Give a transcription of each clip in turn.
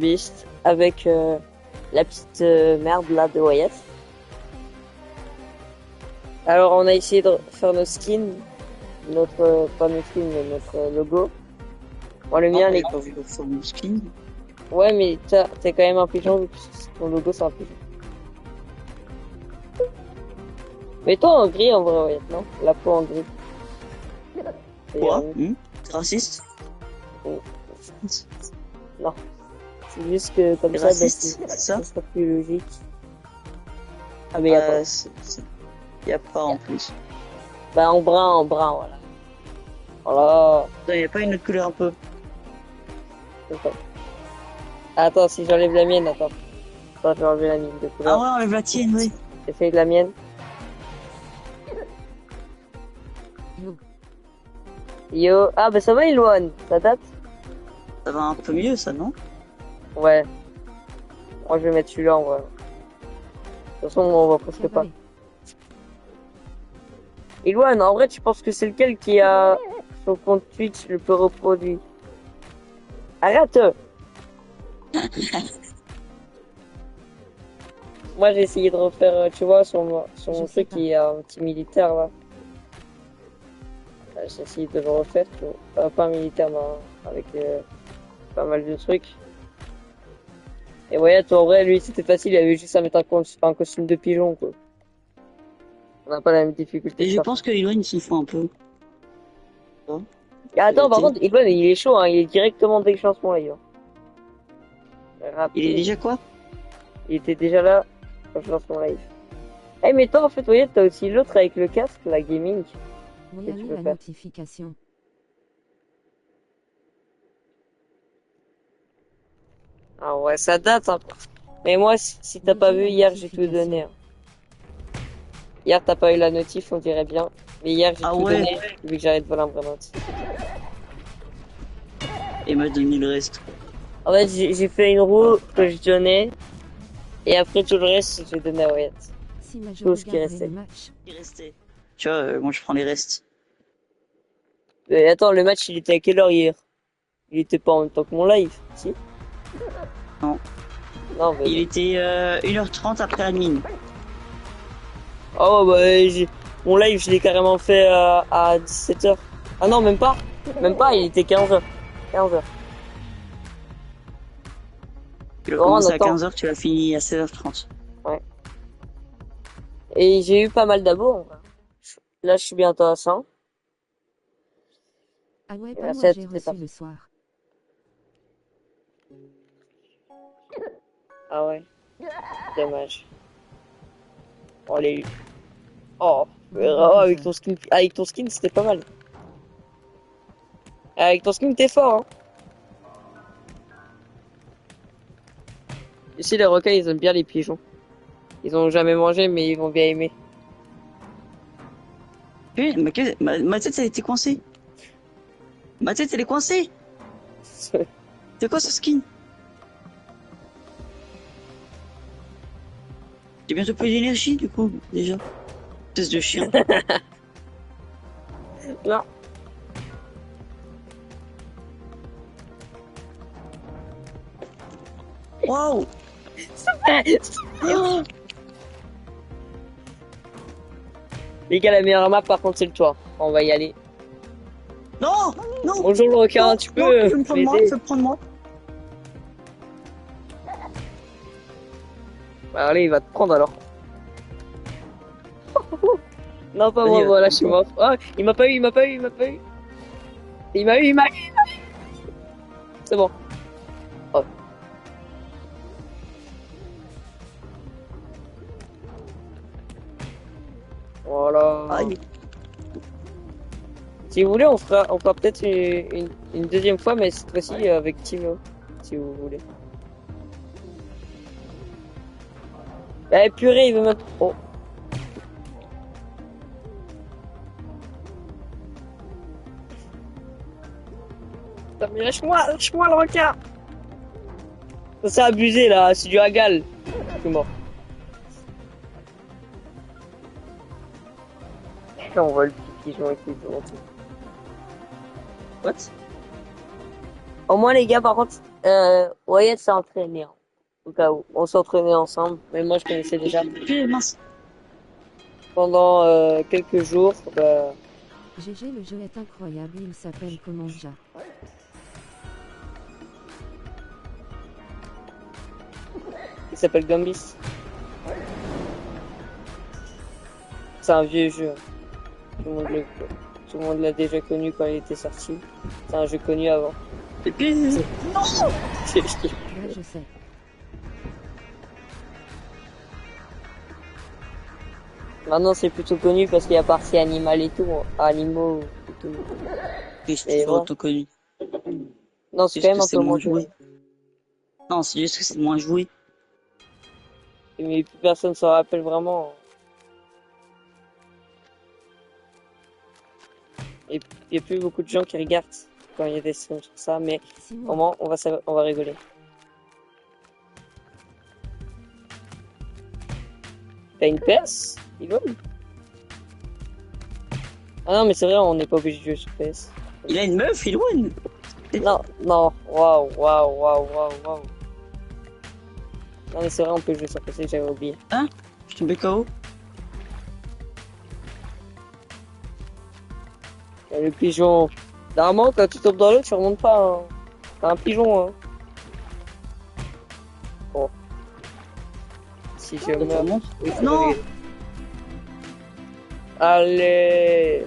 Beast avec la petite merde là de Wyatt. Alors on a essayé de faire nos skins, pas nos skins, mais notre logo. Bon, le Non, mien, j'avais pas vu le forme skin. ouais, mais t'es quand même un pigeon, vu que ton logo c'est un pigeon. Mais toi en gris en vrai, Wyatt, non? La peau en gris. C'est, Quoi? C'est raciste? oh, non. C'est juste que comme C'est ça, bah, raciste, c'est ça? ça sera plus logique. Ah mais attends. Y a pas en plus. Bah en brun, voilà. Voilà. Attends, y a pas une autre couleur un peu? Attends. Attends, si j'enlève la mienne, attends. Attends, je vais enlever la mienne de Ah couleur. ouais, enlève la tienne, oui. J'essaye de la mienne. Yo. Ah bah ça va, Iloane. Ça date? Ça va un peu mieux, ça, non? Ouais. Moi je vais mettre celui-là en vrai. De toute façon, on voit presque pas. Iloane, en vrai, tu penses que c'est lequel qui a son compte Twitch le plus reproduit? Arrête! Moi j'ai essayé de refaire, tu vois, son truc qui est un petit militaire là. J'ai essayé de le refaire, tu vois. Pas un militaire, mais avec pas mal de trucs. Et ouais, toi, en vrai, lui, c'était facile, il avait juste à mettre un costume de pigeon, quoi. On n'a pas la même difficulté Et que je ça. pense que Eloine, il s'en fout un peu. Hein, Et attends, par vérité. contre, il est chaud, hein, il est directement dès que je lance mon live. Il est Rapide. déjà quoi? Il était déjà là quand je lance mon live. Eh, mais toi, en fait, vous voyez, t'as aussi l'autre avec le casque, la gaming. Oui, Tu allez, peux la faire. notification. Ah ouais, ça date, hein. Mais moi, si t'as Oui, pas j'ai vu, la hier, j'ai tout donné, notification. hein. Hier, t'as pas eu la notif, on dirait bien. Mais hier, j'ai Ah tout ouais, donné, vu que j'arrête de voler un vrai note. et m'a donné le reste. En fait, j'ai fait une roue que je donnais, et après tout le reste, j'ai donné à Wyatt. Si mais je Tout ce qui regarderai le restait. match. Il restait. Tu vois, moi je prends les restes. Mais attends, le match, il était à quelle heure hier? Il était pas en même temps que mon live, si? Non. Non, mais Il non. était 1h30 après la mine. Oh, bah, mon live, je l'ai carrément fait à 17h. Ah non, même pas. Même pas, il était 15h. 15h. Tu l'as Bon, on commencé à attend. 15h, tu l'as fini à 16h30. Ouais. Et j'ai eu pas mal d'abos, en vrai. Là, je suis bientôt à 100. Ah ouais, Et pas merci moi, à j'ai toutes les reçu personnes. le soir. Ah ouais, dommage. Oh, les... Oh, Bonjour, avec Boozer. avec ton skin, c'était pas mal. Avec ton skin, t'es fort, hein. Ici, les requins, ils aiment bien les pigeons. Ils ont jamais mangé, mais ils vont bien aimer. Ma tête, elle était coincée. Ma tête, elle est coincée. C'est quoi ce skin? J'ai bientôt plus d'énergie, du coup, déjà. Espèce de chien. Non. Waouh! Oh, Les gars, la meilleure map, par contre, c'est le toit. On va y aller. non! Non! Bonjour, le requin, Non! tu Non! peux Fais me prendre moi! m'aider? Fais me prendre moi! Bah, allez, il va te prendre alors. Non, pas moi, Vas-y, va te voilà, je prendre suis toi. mort. Oh, il m'a pas eu, il m'a pas eu, il m'a pas eu. Il m'a eu, il m'a eu. C'est bon. Oh. Voilà. Aïe! Si vous voulez, on fera peut-être une deuxième fois, mais cette fois-ci avec Timo, si vous voulez. Eh purée, il veut me... Oh. Putain, mais lâche-moi le requin. Ça, c'est abusé là, c'est du hagal. Je suis mort. On voit le petit pigeon qui est devant tout. What? Au moins les gars, par contre, Wyatt s'est entraîné, hein, au cas où. On s'entraînait ensemble, mais moi je connaissais déjà. Mince. Pendant quelques jours, bah, GG, le jeu est incroyable, il s'appelle comment déjà? il s'appelle Gambis. C'est un vieux jeu. Tout le monde tout le monde l'a déjà connu quand il était sorti. C'est un jeu connu avant. Et puis... Non. Ouais, je sais. Maintenant c'est plutôt connu parce qu'il y a partie animal et tout, hein. Animaux et tout. Qu'est-ce Et que voilà. auto connu? Non, c'est C'est quand juste même que un c'est peu moins moins joué. connu. Non, c'est juste que c'est moins joué. Mais plus personne s'en rappelle vraiment. Et il n'y a plus beaucoup de gens qui regardent quand il y a des streams sur ça, mais au 6 mois. moins on va rigoler. T'as une PS, Ivan? Ah non, mais c'est vrai, on n'est pas obligé de jouer sur PS. Il a une meuf, Ilwan. Non, non, waouh, waouh, waouh, waouh, waouh. Non, mais c'est vrai, on peut jouer sur PC, j'avais oublié. Hein? Je suis tombé KO. Le pigeon. Normalement, quand tu tombes dans l'eau, tu remontes pas, hein. T'as un pigeon, hein. Bon. Si je Ça meurs. remonte. Oui, je Non. vais- Allez.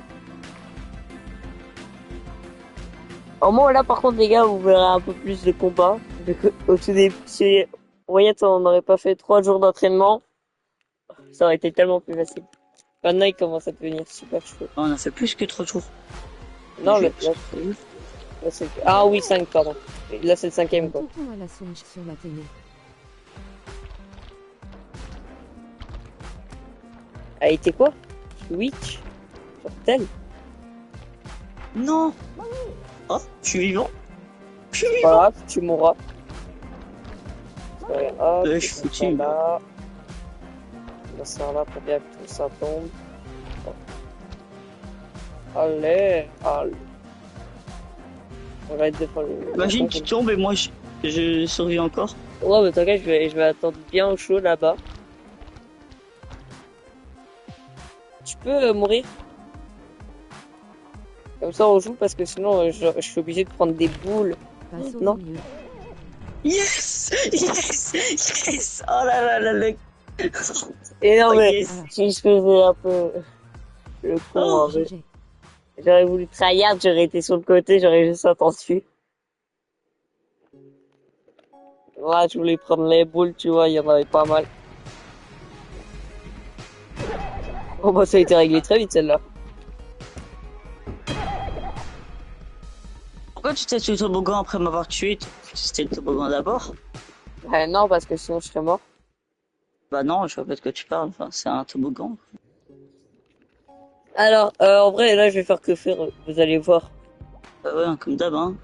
Au moins, là, par contre, les gars, vous verrez un peu plus de combats. Au tout début, si Wyatt, on n'aurait pas fait 3 jours d'entraînement, ça aurait été tellement plus facile. Maintenant, il commence à devenir super chaud. On a fait plus que 3 jours. Non, Je- là, c'est... Ah oui, 5, pardon. Là, c'est le cinquième, quoi. Tonton à la songe sur la télé. A été quoi? Switch? Sur tel? Non. Oh, je suis vivant. Je suis Pas vivant. grave, tu mourras. Ouais, hop, Je suis foutu. là. On va se faire là pour bien que tout ça tombe. Allez, allez. On va être de faire le... Imagine, tu tombes et moi, je survis encore. Ouais, mais t'inquiète, je vais attendre bien au chaud là-bas. Tu peux mourir. Comme ça, on joue parce que sinon, je suis obligé de prendre des boules. Passe au Non. milieu. Yes! Yes! Yes! Oh là là là là! Et non, Oh, mais yes. si je faisais un peu le con, Oh, en vrai. GG. J'aurais voulu tryhard, j'aurais été sur le côté, j'aurais juste attendu. Ouais, je voulais prendre les boules, tu vois, il y en avait pas mal. Oh bah ça a été réglé très vite celle-là. Pourquoi tu t'es sur le toboggan après m'avoir tué? C'était le toboggan d'abord? Non, parce que sinon je serais mort. Bah non, je vois pas de quoi tu parles. Enfin, c'est un toboggan. Alors, en vrai, là je vais faire que faire, vous allez voir. Bah ouais, comme d'hab, hein.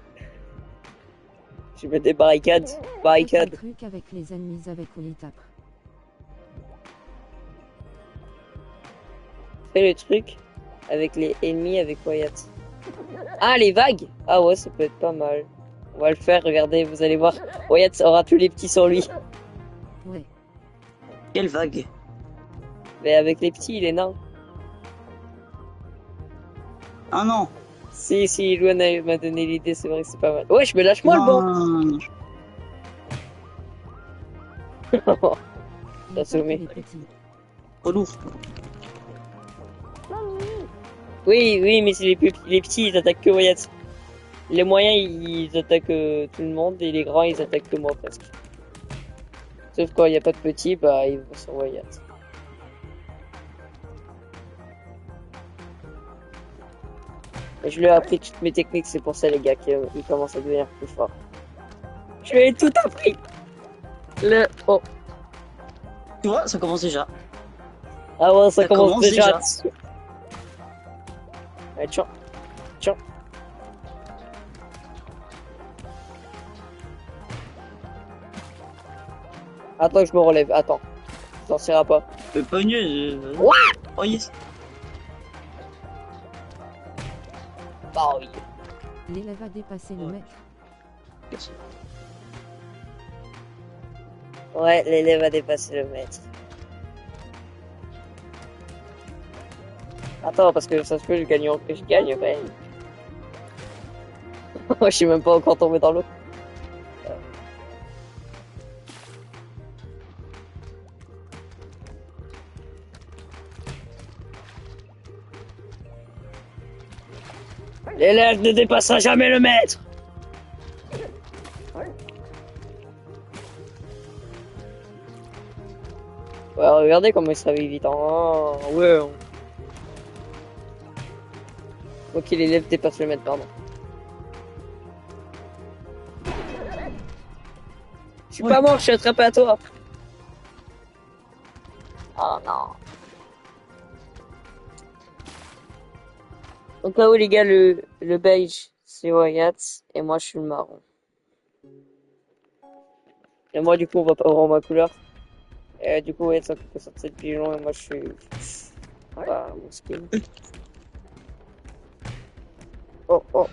Je vais mettre des barricades. Faites le Barricades. truc avec les ennemis avec Olitap. Fais le truc avec les ennemis avec Wyatt. Ah, les vagues! Ah ouais, ça peut être pas mal. On va le faire, regardez, vous allez voir. Wyatt aura tous les petits sur lui. Ouais. Quelle vague? Mais avec les petits, il est nain. Ah non! Si, Luana m'a donné l'idée, c'est vrai que c'est pas mal. Ouais, je me lâche moi le banc! Non. Il T'as attaque sommé. les petits. Trop lourd. Oui, mais c'est les petits, ils attaquent que Wyatt. Les moyens, ils attaquent tout le monde, et les grands, ils attaquent que moi presque. Sauf quand il n'y a pas de petits, bah ils vont sur Wyatt. Et je lui ai appris toutes mes techniques, c'est pour ça les gars qu'il commence à devenir plus fort. Je lui ai tout appris. Oh. Tu vois, ça commence déjà. Ah ouais, ça Ça commence commence déjà. déjà. Allez, tiens. Tiens. Attends que je me relève, attends. Ça sortira pas. Pas mieux. What? Oh yes. Ah oui. L'élève a dépassé le mec. Ouais, l'élève a dépassé le maître. Attends, parce que ça se peut, je gagne quand même. Je suis même pas encore tombé dans l'eau. L'élève ne dépassera jamais le maître. Ouais, regardez comment il se réveille vite. Oh, ouais. Ok, l'élève dépasse le maître, pardon. Je suis pas mort, je suis attrapé à toi. Oh non. Donc là-haut, les gars, le beige, c'est Wyatt, et moi, je suis le marron. Et moi, du coup, on voit pas vraiment ma couleur. Et du coup, Wyatt, c'est en quelque sorte, c'est le pigeon, et moi, je suis... Bah, mon skin. Oh, oh.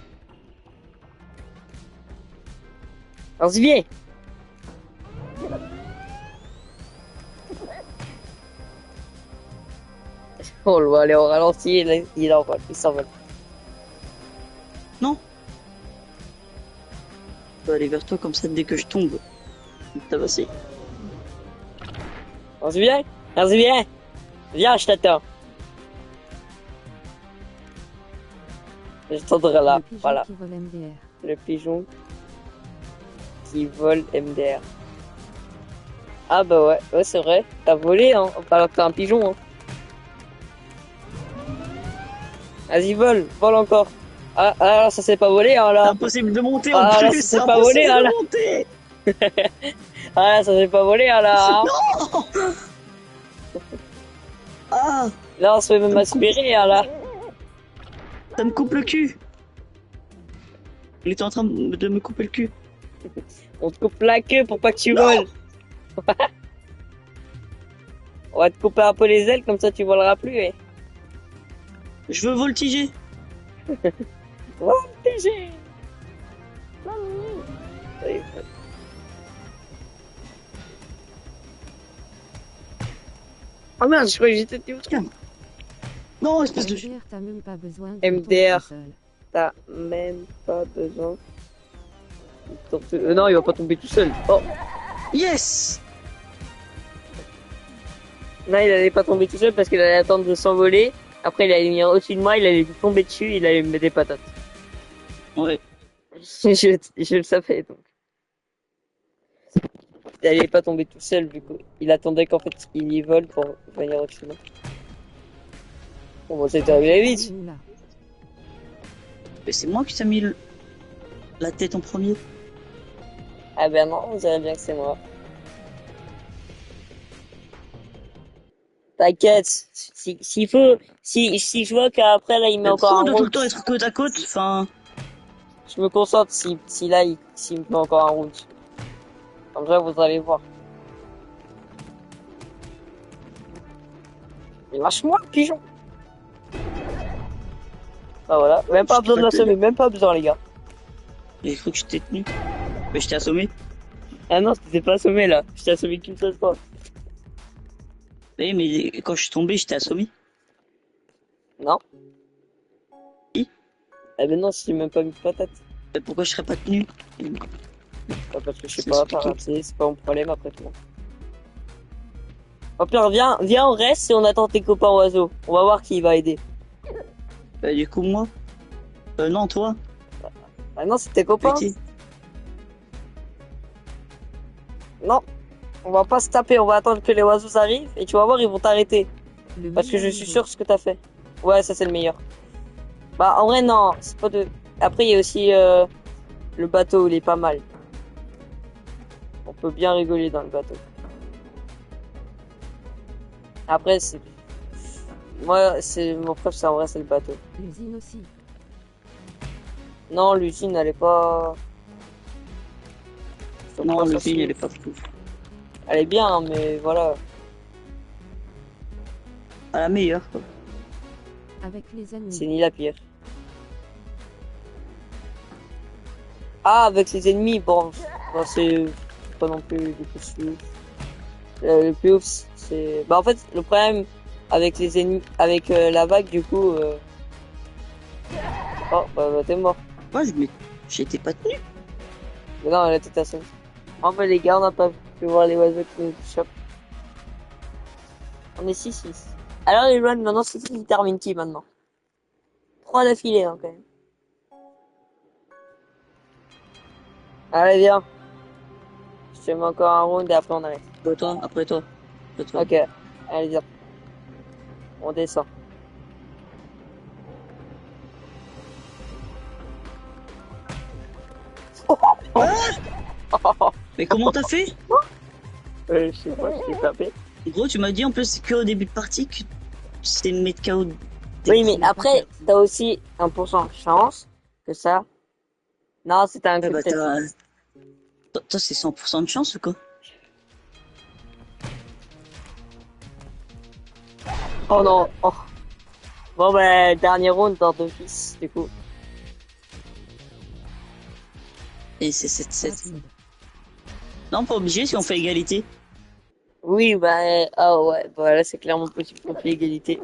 Alors, viens. On le voit aller au ralenti, il envole, il s'envole. Non. Je vais aller vers toi comme ça dès que je tombe. T'as passé. Alors, viens. Alors, viens. Viens, je t'attends. Je t'attendrai là, Le pigeon voilà. qui vole MDR. Le pigeon qui vole MDR. Ah bah ouais, ouais c'est vrai. T'as volé, hein. Alors que t'es un pigeon, hein. Vas-y, vole encore. Ah, là, ça s'est pas volé, hein, C'est là. impossible de monter en Ah, là, plus. ça C'est s'est pas volé, impossible hein, là. de monter. Ah, là, ça s'est pas volé, hein, là. Hein. Non. Ah, Là, on se fait même aspirer, hein, là. ça me coupe le cul. Il était en train de me couper le cul. On te coupe la queue pour pas que tu Non. voles. On va te couper un peu les ailes, comme ça tu voleras plus, eh. Je veux voltiger. Voltiger. Oh merde, je croyais que j'étais où? Non, espèce de... MDR, t'as même pas besoin de MDR. tomber tout seul. T'as même pas besoin. Non, il va pas tomber tout seul. Oh, Yes. non, il allait pas tomber tout seul parce qu'il allait attendre de s'envoler. Après, il allait venir au-dessus de moi, il allait lui tomber dessus, il allait me mettre des patates. Ouais. Je le savais donc. Il allait pas tomber tout seul vu qu'il attendait qu'en fait il y vole pour venir au-dessus de moi. Bon, bah, c'était arrivé vite. Là. Mais c'est moi qui t'ai mis la tête en premier. Ah ben non, on dirait bien que c'est moi. T'inquiète, s'il faut, si je vois qu'après là il met C'est encore trop un de tout le route, temps être côte à côte. Enfin, je me concentre si là s'il me met encore un route. Comme ça vous allez voir. Mais lâche-moi, pigeon. Ah voilà, même pas besoin de l'assommer, même pas besoin les gars. j'ai cru que je t'ai tenu. Mais je t'ai assommé. Ah non, t'étais pas assommé là, je t'ai assommé qu'une seule fois. Oui, mais quand je suis tombé, je t'ai assommé. Non. Si. Ah ben non, si j'ai même pas mis de patate. Mais pourquoi je serais pas tenu? Pas parce que je sais C'est pas, expliqué. c'est pas mon problème après tout. Au pire, viens, on reste et on attend tes copains oiseaux. On va voir qui va aider. Bah, du coup, moi. Non, toi. Ah non, c'est tes copains. Petit. Non, on va pas se taper, on va attendre que les oiseaux arrivent et tu vas voir, ils vont t'arrêter. Le Parce que je meilleur suis niveau. sûr de ce que t'as fait. Ouais, ça c'est le meilleur. Bah en vrai non, c'est pas de... Après il y a aussi le bateau, il est pas mal. On peut bien rigoler dans le bateau. Après c'est... Moi, c'est mon préf, c'est en vrai, c'est le bateau. L'usine aussi. Non, l'usine, elle est pas... Non, pas le facile. film, elle est pas fou. Elle est bien, hein, mais voilà. À la meilleure, quoi. Avec les ennemis. C'est ni la pire. Ah, avec les ennemis, bon c'est pas non plus difficile. Le plus ouf, c'est... Bah en fait, le problème avec les ennemis, avec la vague, du coup... Oh, bah t'es mort. Moi, j'étais pas tenu. Mais non, elle était assaut. En fait, les gars, on n'a pas pu voir les oiseaux qui nous chopent. On est 6-6. Alors, les joueurs, maintenant, c'est qui termine qui, maintenant? 3 d'affilée, hein, quand même. Allez, viens. Je te mets encore un round et après, on arrête. Après toi, après toi. Après toi. Ok. Allez, viens. On descend. Mais comment t'as fait? Je sais pas, je t'ai tapé. Gros, tu m'as dit en plus c'est qu'au début de partie que c'est mettre KO. Oui, mais après, t'as aussi 1% de chance que ça. Non, c'était un Ouais, coup de bah, tête. toi, c'est 100% de chance ou quoi? Oh non. Oh. Bon, bah, dernier round dans deux fils, du coup. Et c'est 7-7. Rapide. Non, pas obligé si on fait égalité. Oui, bah, ah ouais, bah là, c'est clairement possible qu'on fait égalité.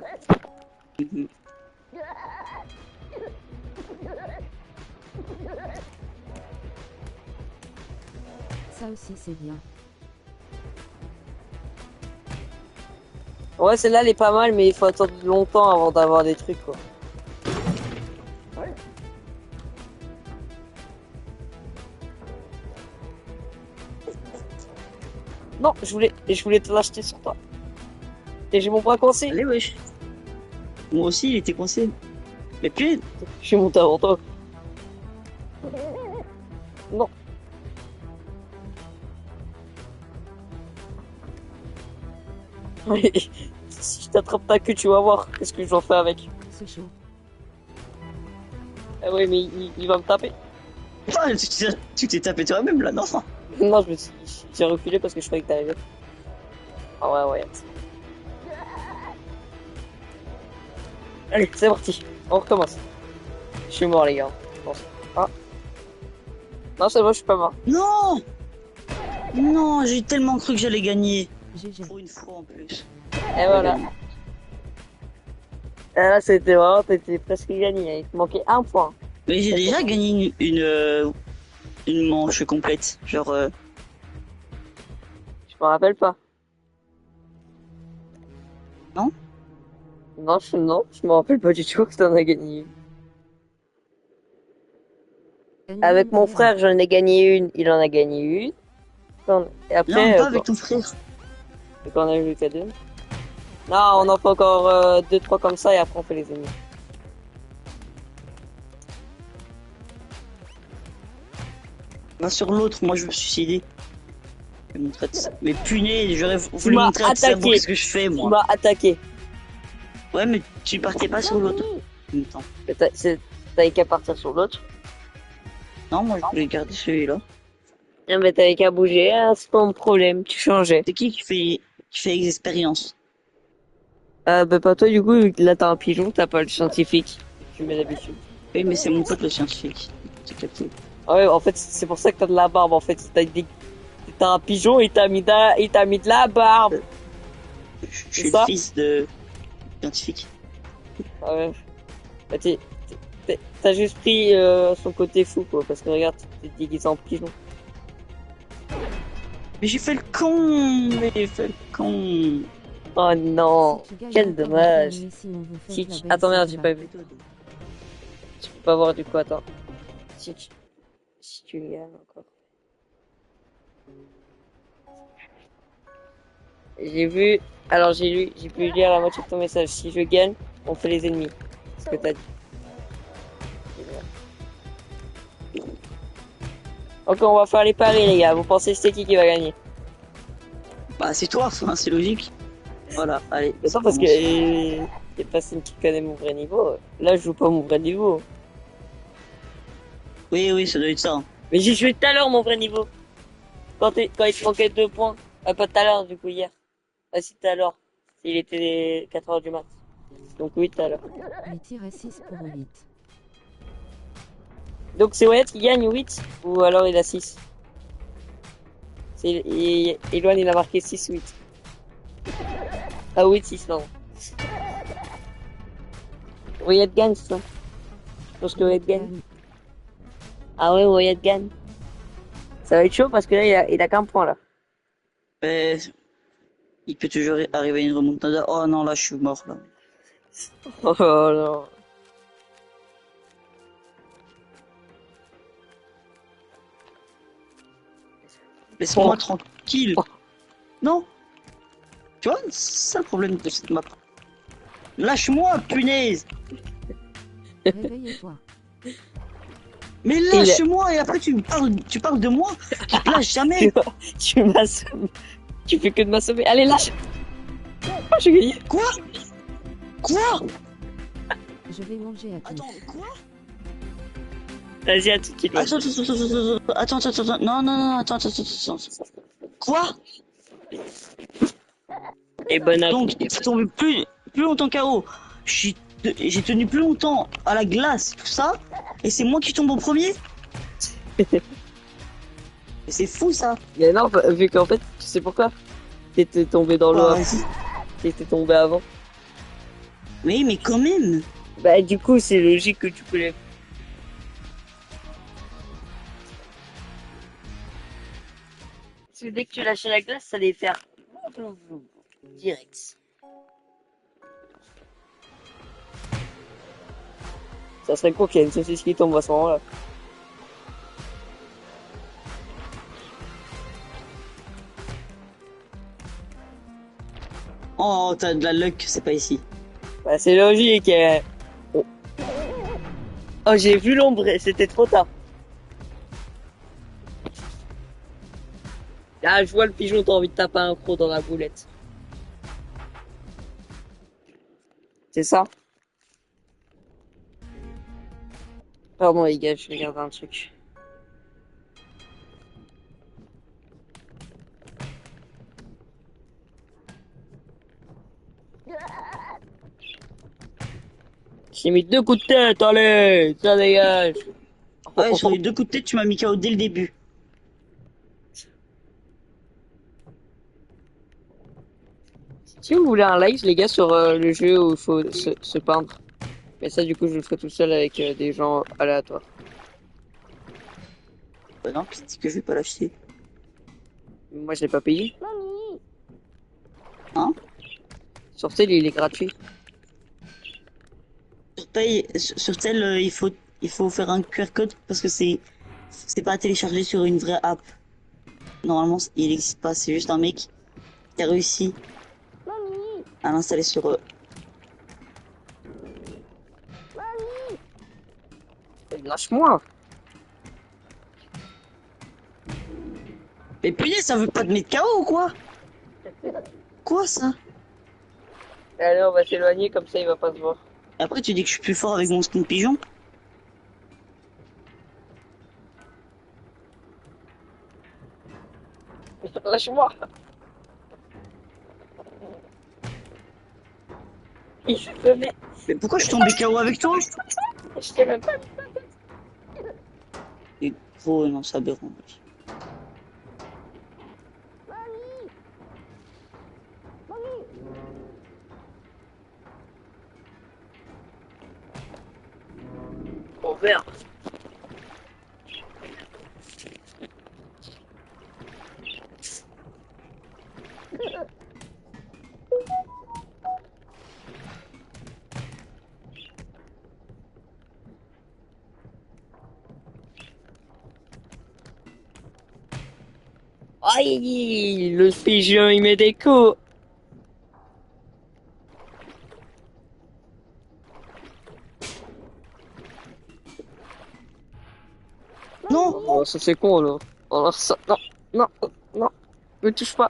Mhm. Ça aussi c'est bien. Ouais, celle-là, elle est pas mal, mais il faut attendre longtemps avant d'avoir des trucs, quoi. Non, je voulais te l'acheter sur toi. Et j'ai mon bras coincé. Allez, wesh. Moi aussi, il était coincé. Mais puis, Je suis monté avant toi. Non. Si je t'attrape ta queue, tu vas voir qu'est-ce que j'en fais avec. C'est chaud. Ah oui, mais il va me taper. ah, tu t'es tapé toi-même là, non? Non, j'ai reculé parce que je croyais que t'arrivais. Ah ouais, ouais. Allez, c'est parti. On recommence. Je suis mort, les gars. Bon. Ah. Non, c'est bon, je suis pas mort. Non! Non, j'ai tellement cru que j'allais gagner. GG. Pour une fois en plus. Et voilà. Et là, c'était vraiment, t'étais presque gagné. Il te manquait un point. Mais j'ai déjà gagné une manche complète. Genre, Je me rappelle pas. Non? Non, je me rappelle pas du tout que t'en as gagné une. Avec mon frère, j'en ai gagné une. Il en a gagné une. Et après, non, pas avec ton frère. quand on a joué qu'à deux. Non, on en fait encore 2-3 comme ça et après on fait les ennemis. Va sur l'autre, moi je me suis suicidé. Je vais montrer de ça. Mais punaise, j'aurais Tu voulu m'as montrer à savoir attaqué. ce que je fais Tu moi. m'as attaqué. Ouais, mais tu partais pas sur l'autre. En même temps. Mais t'avais qu'à partir sur l'autre. Non, moi je voulais garder celui-là. Non, mais t'avais qu'à bouger, hein, c'est pas mon problème, tu changeais. C'est qui fait expérience? Bah pas toi du coup, vu que là t'as un pigeon, t'as pas le scientifique. Tu mets d'habitude. Oui, mais c'est mon pote le scientifique. T'as capté. Ah ouais, en fait c'est pour ça que t'as de la barbe en fait. T'as un pigeon et il t'a mis de la barbe. Je C'est suis ça le fils de scientifique. Ah ouais. Bah, t'as juste pris son côté fou quoi, parce que regarde, t'es déguisé en pigeon. Mais j'ai fait le con. Mais j'ai fait le con. Oh non, Si tu gagnes quel encore dommage. une mission, vous faites Si la tu- belle Attends merde, celle-là. j'ai pas vu. Tu peux pas voir du coup, attends. Si tu gagnes encore. J'ai vu, alors j'ai pu lire la moitié de ton message. Si je gagne, on fait les ennemis. C'est ce que t'as dit. Ok, on va faire les paris les gars. Vous pensez c'est qui va gagner? Bah c'est toi, enfin, c'est logique. Voilà, allez. C'est ça parce que les personnes qui connaissent mon vrai niveau. Là, je joue pas mon vrai niveau. Oui, ça doit être ça. Mais j'ai joué tout à l'heure mon vrai niveau. Quand il te manquait 2 points. Pas tout à l'heure, du coup, hier. Ah si, tout à l'heure. Il était 4 heures du mat. Donc oui, tout à l'heure. 8-6 pour 8. Donc c'est Wyatt qui gagne 8 ou alors il a 6. Eloine il a marqué 6 ou 8. Ah oui, 6, non. Wyatt gagne, c'est ça. Je pense que Wyatt gagne. Ah ouais, Wyatt gagne. Ça va être chaud parce que là, il a qu'un point, là. Ben, il peut toujours arriver une remontada. Oh non, là, je suis mort, là. Oh non. Laisse-moi Oh. tranquille. Oh. Non, tu vois, c'est ça le problème de cette map. Lâche-moi, punaise. Réveille-toi. Mais Il est... lâche-moi et après tu parles de moi qui te lâche jamais. tu m'assommes. Tu fais que de m'assommer. Allez, lâche. Oh, j'ai gagné. Quoi? Quoi? Je vais manger à tous. Attends, quoi? Vas-y, à tout de suite. Attends, non, non, non, attends. Quoi? Et bon Donc, appétit. c'est tombé plus longtemps KO. J'ai tenu plus longtemps à la glace, tout ça, et c'est moi qui tombe en premier? C'est fou ça. Mais non, vu qu'en fait, tu sais pourquoi? T'étais tombé dans l'eau Oh, avant. vas-y. T'étais tombé avant. Oui, mais quand même. Bah, du coup, c'est logique que tu connais. Parce que dès que tu lâchais la glace, ça allait faire direct. Ça serait con qu'il y ait une saucisse qui tombe à ce moment-là. Oh, t'as de la luck, c'est pas ici. Bah, c'est logique. Oh, oh, j'ai vu l'ombre, c'était trop tard. Ah, je vois le pigeon, t'as envie de taper un croc dans la boulette. C'est ça? Pardon, les gars, je regarde un truc. J'ai mis 2 coups de tête, allez, ça dégage. Oh, Ouais, oh, sur oh. les deux coups de tête, tu m'as mis KO dès le début. Si vous voulez un live, les gars, sur le jeu où il faut se peindre. Mais ça, du coup, je le ferai tout seul avec des gens aléatoires. Bah non, qui dit que je vais pas l'acheter? Moi, je l'ai pas payé. Hein? Sur tel, il est gratuit. Sur tel, il faut faire un QR code parce que c'est pas à télécharger sur une vraie app. Normalement, il n'existe pas, c'est juste un mec qui a réussi à l'installer sur Lâche-moi. Mais punaise, ça veut pas te mettre KO ou quoi? Quoi ça? Allez, on va s'éloigner, comme ça, il va pas se voir. Et après, tu dis que je suis plus fort avec mon skin pigeon? Lâche-moi. Il se met. Mais pourquoi je suis tombé KO avec toi? Je t'ai même pas. Et gros, non, c'est aberrant. Au vert. Aïe, le pigeon, il met des coups. Non! Oh, ça c'est con, là. Oh, ça, non, non, non. Me touche pas.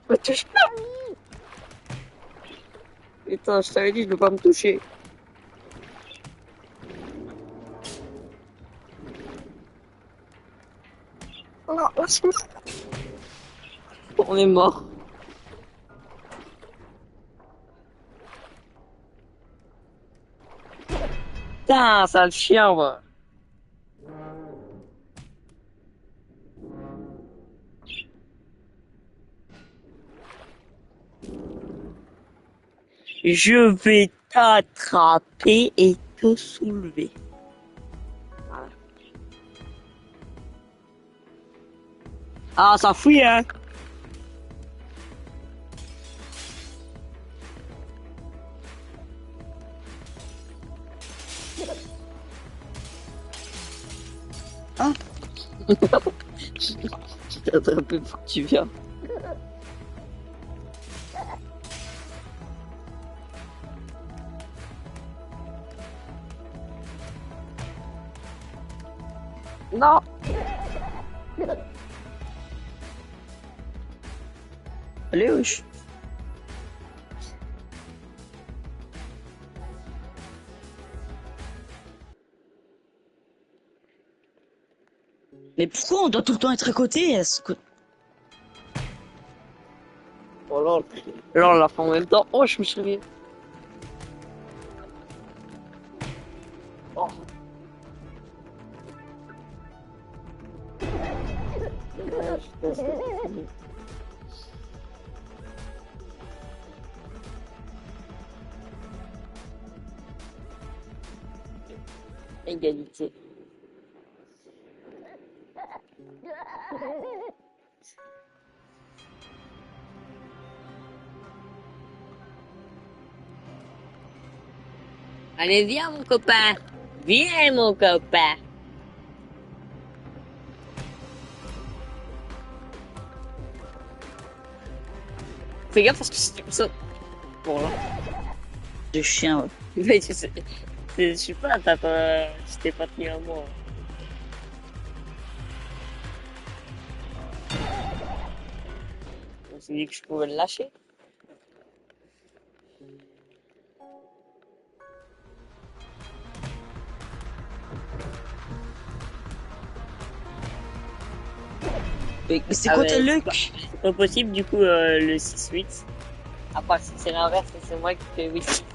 Me touche pas. Putain, je t'avais dit, je veux pas me toucher. Non, lâche-moi. On est mort. Putain, sale chien, va. Je vais t'attraper et te soulever. Voilà. Ah, ça fouille, hein. Hein? Je t'ai attrapé pour que tu viens. Non. Allez, wesh. Mais pourquoi on doit tout le temps être à côté? Oh là, là on l'a fait en même temps. Oh, je me suis réveillé. Oh. Égalité. Allez, viens, mon copain. Viens, mon copain. Fais gaffe parce que si tu me sautes. Bon, là. De chien, ouais. Mais tu sais, je sais pas, t'as pas, tu t'es pas tenu à moi. Je me suis dit que je pouvais le lâcher. Mais c'est Ah quoi ouais, ta c'est luck? C'est pas possible, du coup, le 6-8. À part si c'est l'inverse, c'est moi qui fais 8.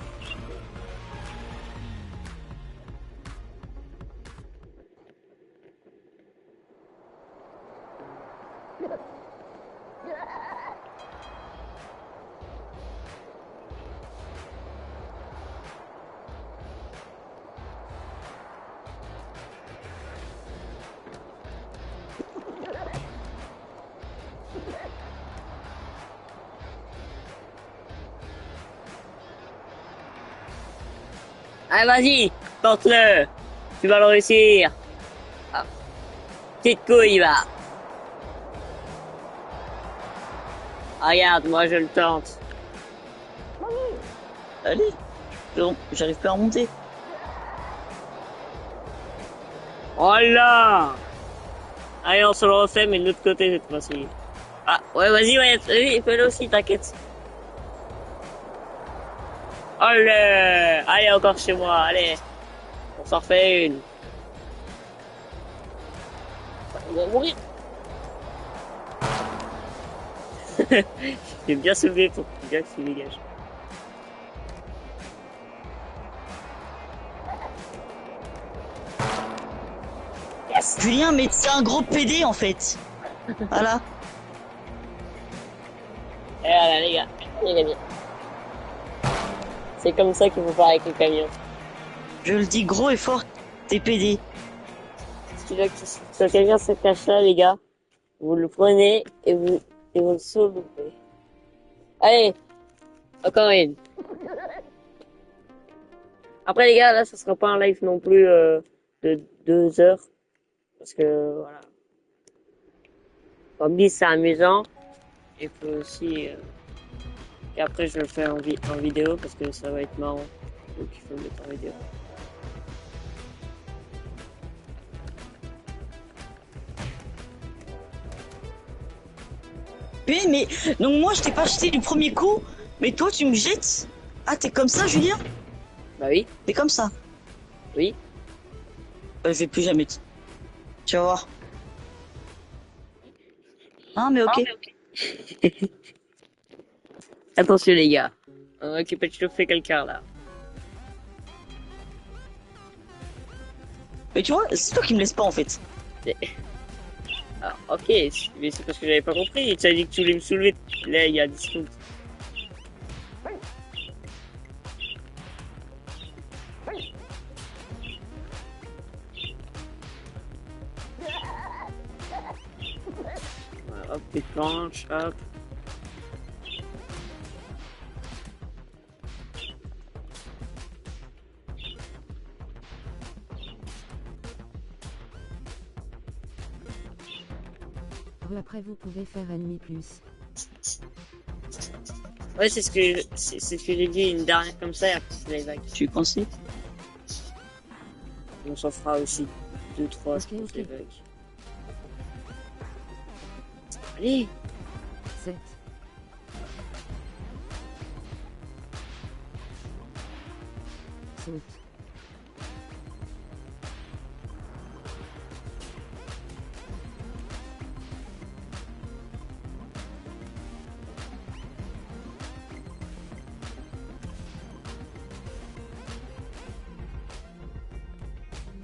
Allez, vas-y, tente-le. Tu vas le réussir. Ah, petite couille, va. Ah, regarde, moi je le tente. Allez. Bon, j'arrive pas à remonter. Oh là! Allez, on se le refait, mais de l'autre côté cette fois-ci. Ah, ouais, vas-y, fais-le aussi, t'inquiète. Allez! Allez, encore chez moi, allez. On s'en refait une. On va mourir. J'ai bien soulevé pour que le gars se dégage. Yes! Julien, mais c'est un gros PD en fait. Voilà. Et voilà, les gars, on a gagné. C'est comme ça qu'il faut faire avec le camion. Je le dis gros et fort, t'es PD. Si quelqu'un se cache là, les gars, vous le prenez et vous le sauvez. Allez, encore une. Après, les gars, là, ça sera pas un live non plus de 2 heures. Parce que, voilà. Comme dit, c'est amusant. Il faut aussi... Et après, je le fais en vidéo parce que ça va être marrant. Donc, il faut le mettre en vidéo. Oui, mais donc moi je t'ai pas acheté du premier coup, mais toi tu me jettes. Ah, t'es comme ça, Julien? Bah oui, T'es comme ça. oui. Je vais plus jamais. Tu vas voir. Ah, mais ok. Attention, les gars. Ok, tu le fais quelqu'un, là. Mais tu vois, c'est toi qui me laisse pas en fait. Alors, ok, mais c'est parce que j'avais pas compris. Tu as dit que tu voulais me soulever. Là, il y a 10 secondes. Hop, des planches, hop. Après vous pouvez faire ennemi plus. Ouais, c'est ce que j'ai dit, une dernière comme ça et après c'est les vagues. Tu pensais? On s'en fera aussi 2-3 je Ok, pense ok. les vagues. Allez, 7. Saute.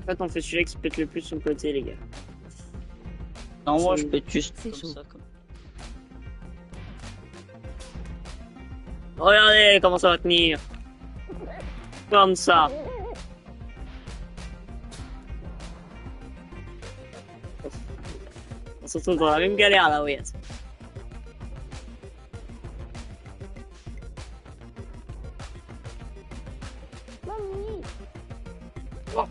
en fait on fait celui-là qui se pète le plus de son côté les gars. Non, moi je peux être juste C'est comme chaud. ça. Comme... Regardez comment ça va tenir. Comme ça. On se retrouve dans la même galère là, oui. Oh.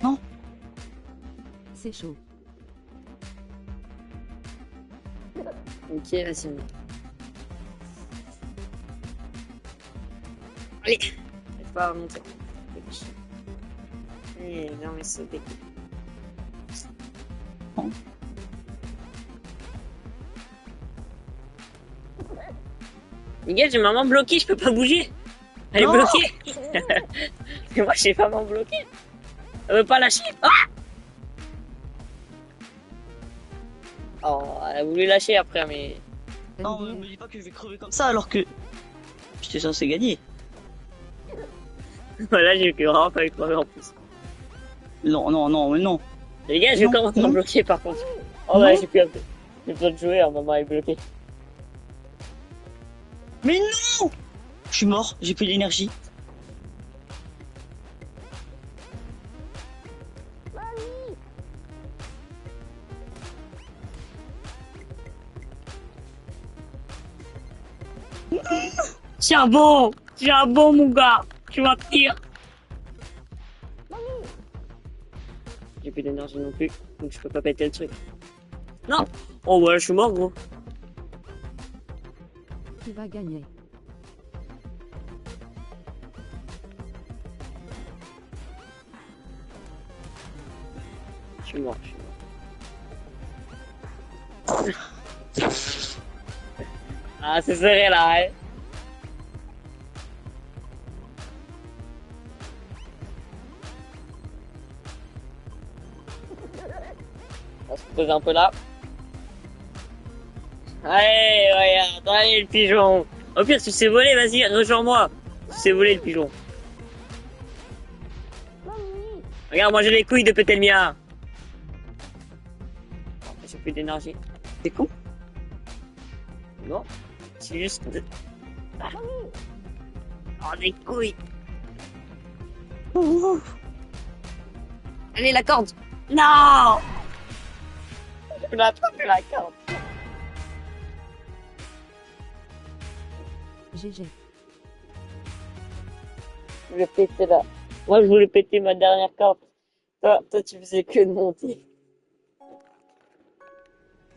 Non. C'est chaud. Ok, vas-y. Allez, je vais pas remonter. Eh, non mais c'est des... Bon. Les gars, j'ai maman bloquée, je peux pas bouger. Elle est Non. bloquée. Et moi, j'ai maman bloquée. Elle veut pas lâcher. Ah oh, elle a voulu lâcher après, mais... Non, me dis pas que je vais crever comme ça alors que j'étais censé gagner. Là, j'ai que vraiment pas eu crever en plus. Non, non, non, mais non. Les gars, je Non, commence à non. bloquer par contre. Oh ouais, Non. j'ai besoin de jouer, hein, maman est bloquée. Mais non. Je suis mort, j'ai plus d'énergie. Tiens bon mon gars, tu vas pire. J'ai plus d'énergie non plus, donc je peux pas péter le truc. Non. Oh ouais, je suis mort gros. Qui va gagner? Je suis mort. Ah, c'est serré là, hein. On va se poser un peu là. Allez, regarde, allez le pigeon. Au pire, si tu sais voler, vas-y, rejoins-moi. Si tu sais voler le pigeon. Regarde, moi j'ai les couilles de péter le mien. J'ai plus d'énergie. C'est con? Non, c'est juste... Ah. Oh, des couilles. Ouh. Allez, la corde. Non. Je peux l'attraper, la corde. GG. Je voulais péter là. Moi, je voulais péter ma dernière corde. Toi, tu faisais que de monter.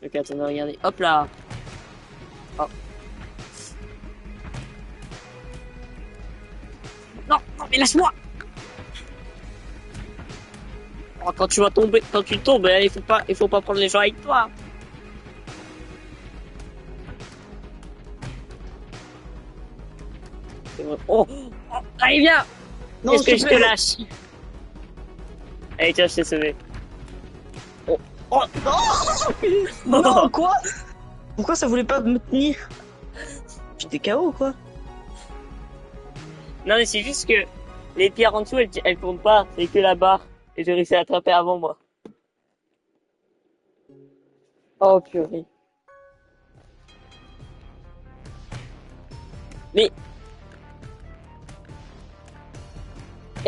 Ok, attends, regardez. Hop là. Oh. Non, non, mais lâche-moi. Oh, quand tu vas tomber, quand tu tombes, il faut pas prendre les gens avec toi. C'est vrai. Oh, oh, allez, viens. Non, Est-ce que s'il je te te plaît. lâche? Allez, tiens, je t'ai sauvé. Oh, oh, Non, non, quoi? Pourquoi ça voulait pas me tenir? J'étais KO, quoi. Non, mais c'est juste que les pierres en dessous, elles tournent pas. C'est que la barre. Et j'ai réussi à attraper avant moi. Oh, purée. Mais...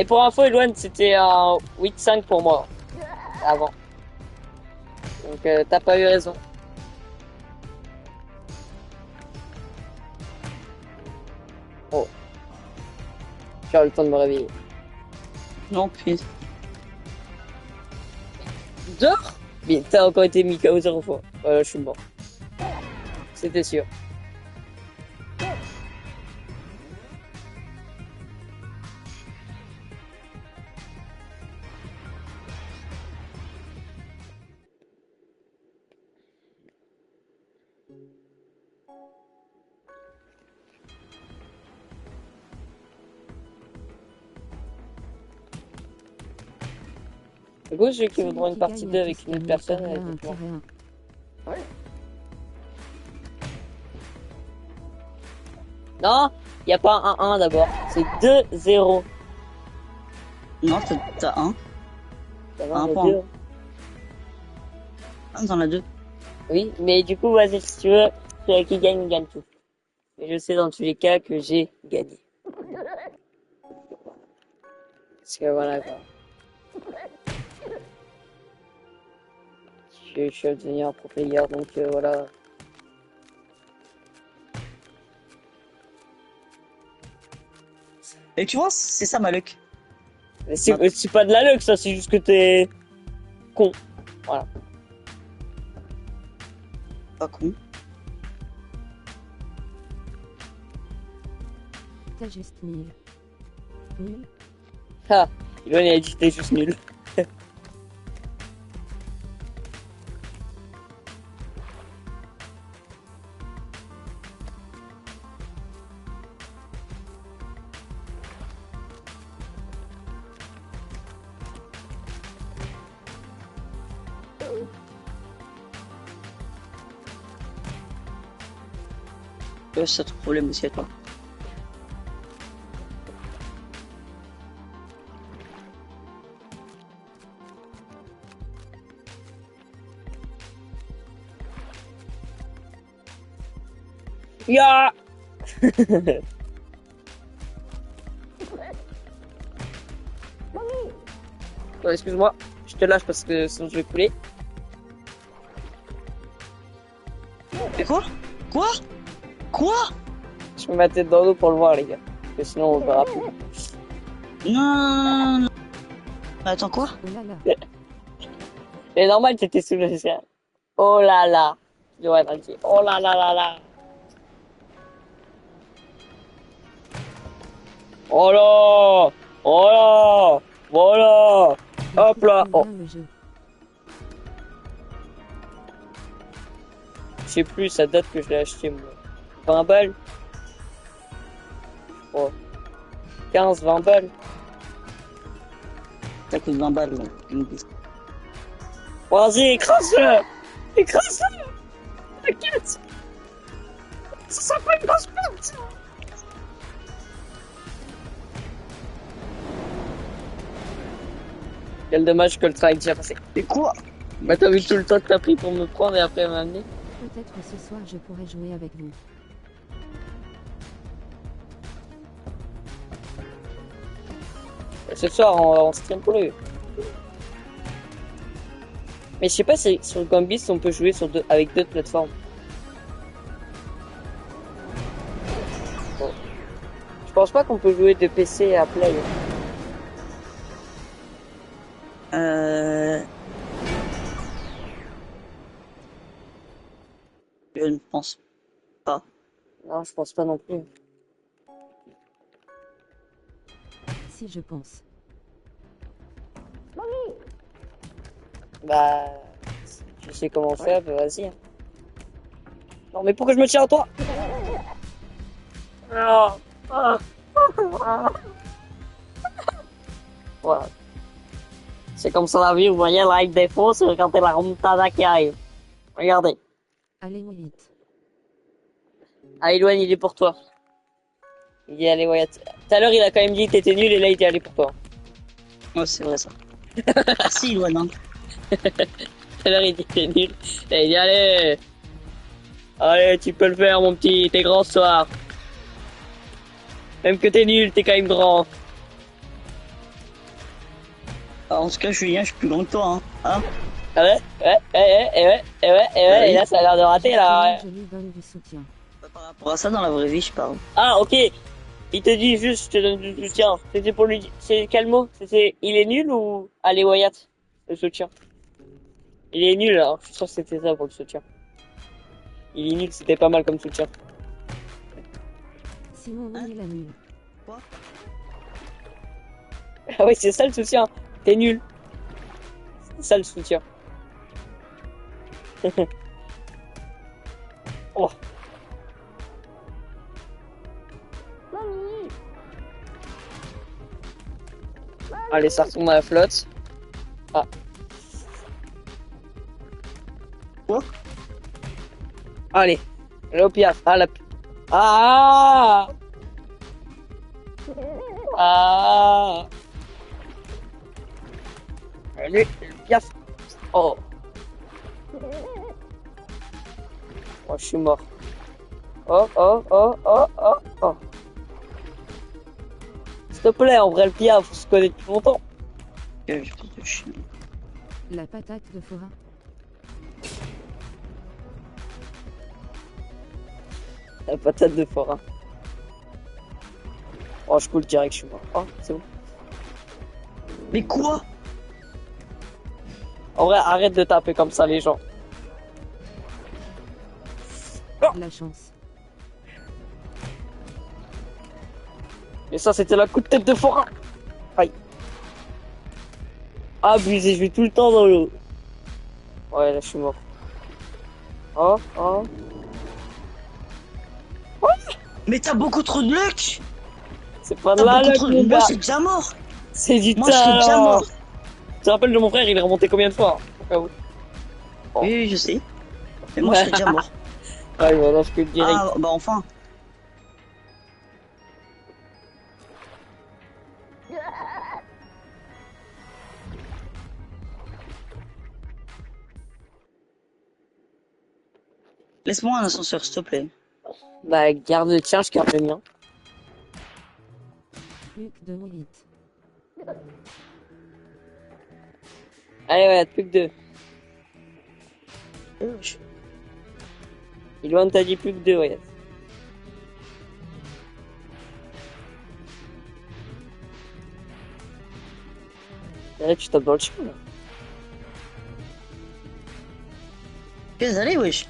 Et pour info, Eloane, c'était un 8-5 pour moi. Avant. Donc, t'as pas eu raison. Oh. J'ai eu le temps de me réveiller. Non, puis. Dors? Bien, t'as encore été mis KO 0 fois. Voilà, je suis mort. C'était sûr. Du coup, ceux qui voudront une partie 2 avec une autre personne, avec moi. Ouais. Non, y a pas un 1 d'abord. C'est 2-0. Non, t'as un. D'abord, Un il y a point. deux. Ah, t'en as deux. Oui, mais du coup, vas-y, si tu veux, celui qui gagne, gagne tout. Mais je sais dans tous les cas que j'ai gagné. Parce que voilà, quoi. Je suis devenu un pro player, donc voilà. Et tu vois, c'est ça ma luck. Mais c'est pas de la luck, ça, c'est juste que t'es con. Voilà. Pas con. T'as juste nul. Nul. Ah, Ivan il a dit que t'es juste nul. Ouais, c'est ton problème aussi à toi. Ya. Ouais, excuse-moi, je te lâche parce que sinon je vais couler. Et quoi? Quoi? Quoi? Je mets ma tête dans l'eau pour le voir, les gars. Parce que sinon on le verra plus. Non. Attends, quoi? Oh là là. C'est normal, t'étais sous le ciel. Oh là là. Ouais, t'as dit. Oh là là là là. Oh là. Oh là. Voilà. Hop là. Oh. Bien le jeu. Je sais plus, ça date que je l'ai acheté, moi. 20 balles. Oh. 15, 20 balles. Ça coûte 20 balles, là. Vas-y, écrase-le. Écrase-le. T'inquiète. Ça sera pas une grosse perte. Quel dommage que le train est déjà passé. Et quoi? Bah t'as vu tout le temps que t'as pris pour me prendre et après m'amener. Peut-être ce soir je pourrai jouer avec vous. Ce soir on stream pour le. Mais je sais pas si sur Gambis on peut jouer sur avec d'autres plateformes. Bon. Je pense pas qu'on peut jouer de PC à Play. Je ne pense pas. Non, je pense pas non plus. Si je pense. Bah, si tu sais comment faire, bah vas-y. Non mais pourquoi je me tiens à toi? Ah, ah, ah. Voilà. C'est comme ça la vie, vous voyez, like des fois, c'est regardez la remontada qui arrive. Regardez. Allez vite. Ah, Eloane, il est pour toi. Il est allé, ouais. Tout à l'heure, il a quand même dit que t'étais nul et là, il est allé pour toi. Ouais, c'est vrai, ça. Merci, Iwan, hein. Tout à l'heure, il dit que t'es nul. Et il dit, allez. Allez, tu peux le faire, mon petit. T'es grand ce soir. Même que t'es nul, t'es quand même grand. Alors, en tout cas, Julien, je suis plus grand que toi, hein. Hein? Ah ouais, et là ça a l'air de rater là. Je lui donne du soutien. Par rapport à ça, dans la vraie vie, je parle. Ah ok, il te dit juste je te donne du soutien. C'était pour lui dire, c'est quel mot? C'était il est nul ou allez Wyatt, le soutien. Il est nul alors, je suis sûr que c'était ça pour le soutien. Il est nul, c'était pas mal comme soutien. Sinon, Hein? on est la nulle. Ah oui, c'est ça le soutien. T'es nul. C'est ça le soutien. Oh. Allez, ça retombe à la flotte. Ah. Quoi? Allez, le piaf. Ah, la... Ah. Ah. Allez, le piaf. Oh. Oh, je suis mort. Oh, oh, oh, oh, oh, oh. S'il te plaît, en vrai, le piaf, on se connaît depuis longtemps. Je fais de chien. La patate de forain. La patate de forain. Oh, je coule direct, je suis mort. Oh, c'est bon. Mais quoi? En vrai, arrête de taper comme ça les gens. La chance. Et ça, c'était la coup de tête de forain. Aïe. Abusé, je vais tout le temps dans l'eau. Ouais, là, je suis mort. Oh, oh. Mais t'as beaucoup trop de luck! C'est pas de T'as là, beaucoup le trop de... mon Moi, gars. c'est déjà mort! C'est du Moi, je serais déjà talent. mort! Tu te rappelles de mon frère, il est remonté combien de fois? Ah oui. Oh. Oui, je sais. Mais moi, je serais déjà mort. Ouais, voilà, je peux le direct. Ah, bah enfin. Laisse-moi un ascenseur, s'il te plaît. Bah, garde le tien, je garde le mien. Plus que 2 minutes. Allez, ouais, plus que 2. Iloan t'a dit plus que 2, ouais. Là, tu tapes dans le chien, là. Qu'est-ce allez, wesh?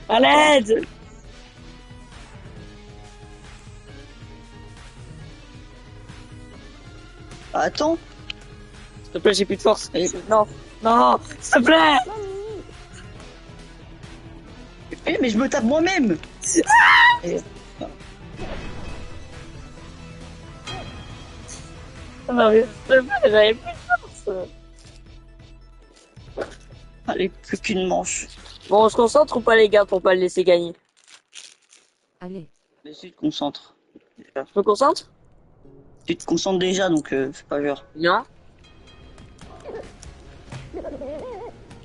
À l'aide! Attends. S'il te plaît, j'ai plus de force. Et- Non, non, s'il te plaît! Mais je me tape moi-même! Et- Non, mais s'il te plaît, j'avais plus de force. Allez, plus qu'une manche. Bon, on se concentre ou pas, les gars, pour pas le laisser gagner? Allez. Mais tu te concentres. Je me concentre? Tu te concentres déjà, donc fais pas genre. Non.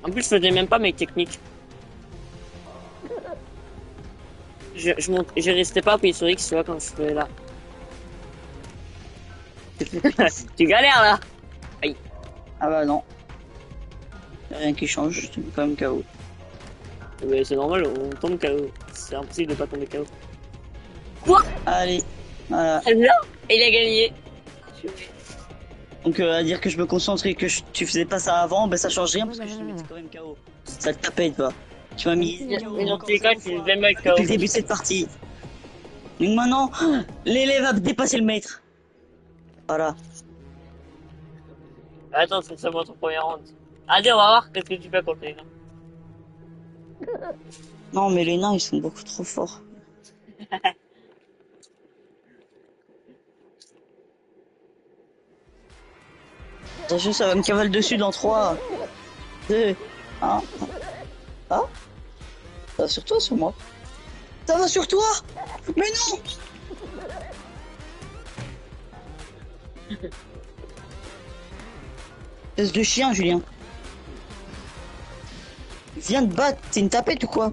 En plus, je faisais même pas mes techniques. Je restais pas appuyé sur X, tu vois, quand je faisais là. Tu galères, là! Ah bah non. Y'a rien qui change, je tombe quand même KO. Mais c'est normal, on tombe KO. C'est impossible de pas tomber KO. Allez, voilà. Non, il a gagné. Donc à dire que je me concentre et que tu faisais pas ça avant, ben ça change rien parce que je te Voilà. mettais quand même KO. Ça te tapait, toi. Tu m'as mis Mais dans tous les cas, tu vais mettre KO. depuis le début de cette partie. Donc maintenant, l'élève va dépasser le maître. Voilà. Attends, c'est seulement ton premier round. Allez, on va voir qu'est-ce que tu fais contre les gens. Non, mais les nains, ils sont beaucoup trop forts. Attention, ça va me cavaler dessus dans 3, 2, 1. Ah? Ça va sur toi, sur moi? Ça va sur toi? Mais non! Espèce de chien, Julien. Viens te battre, t'es une tapette ou quoi?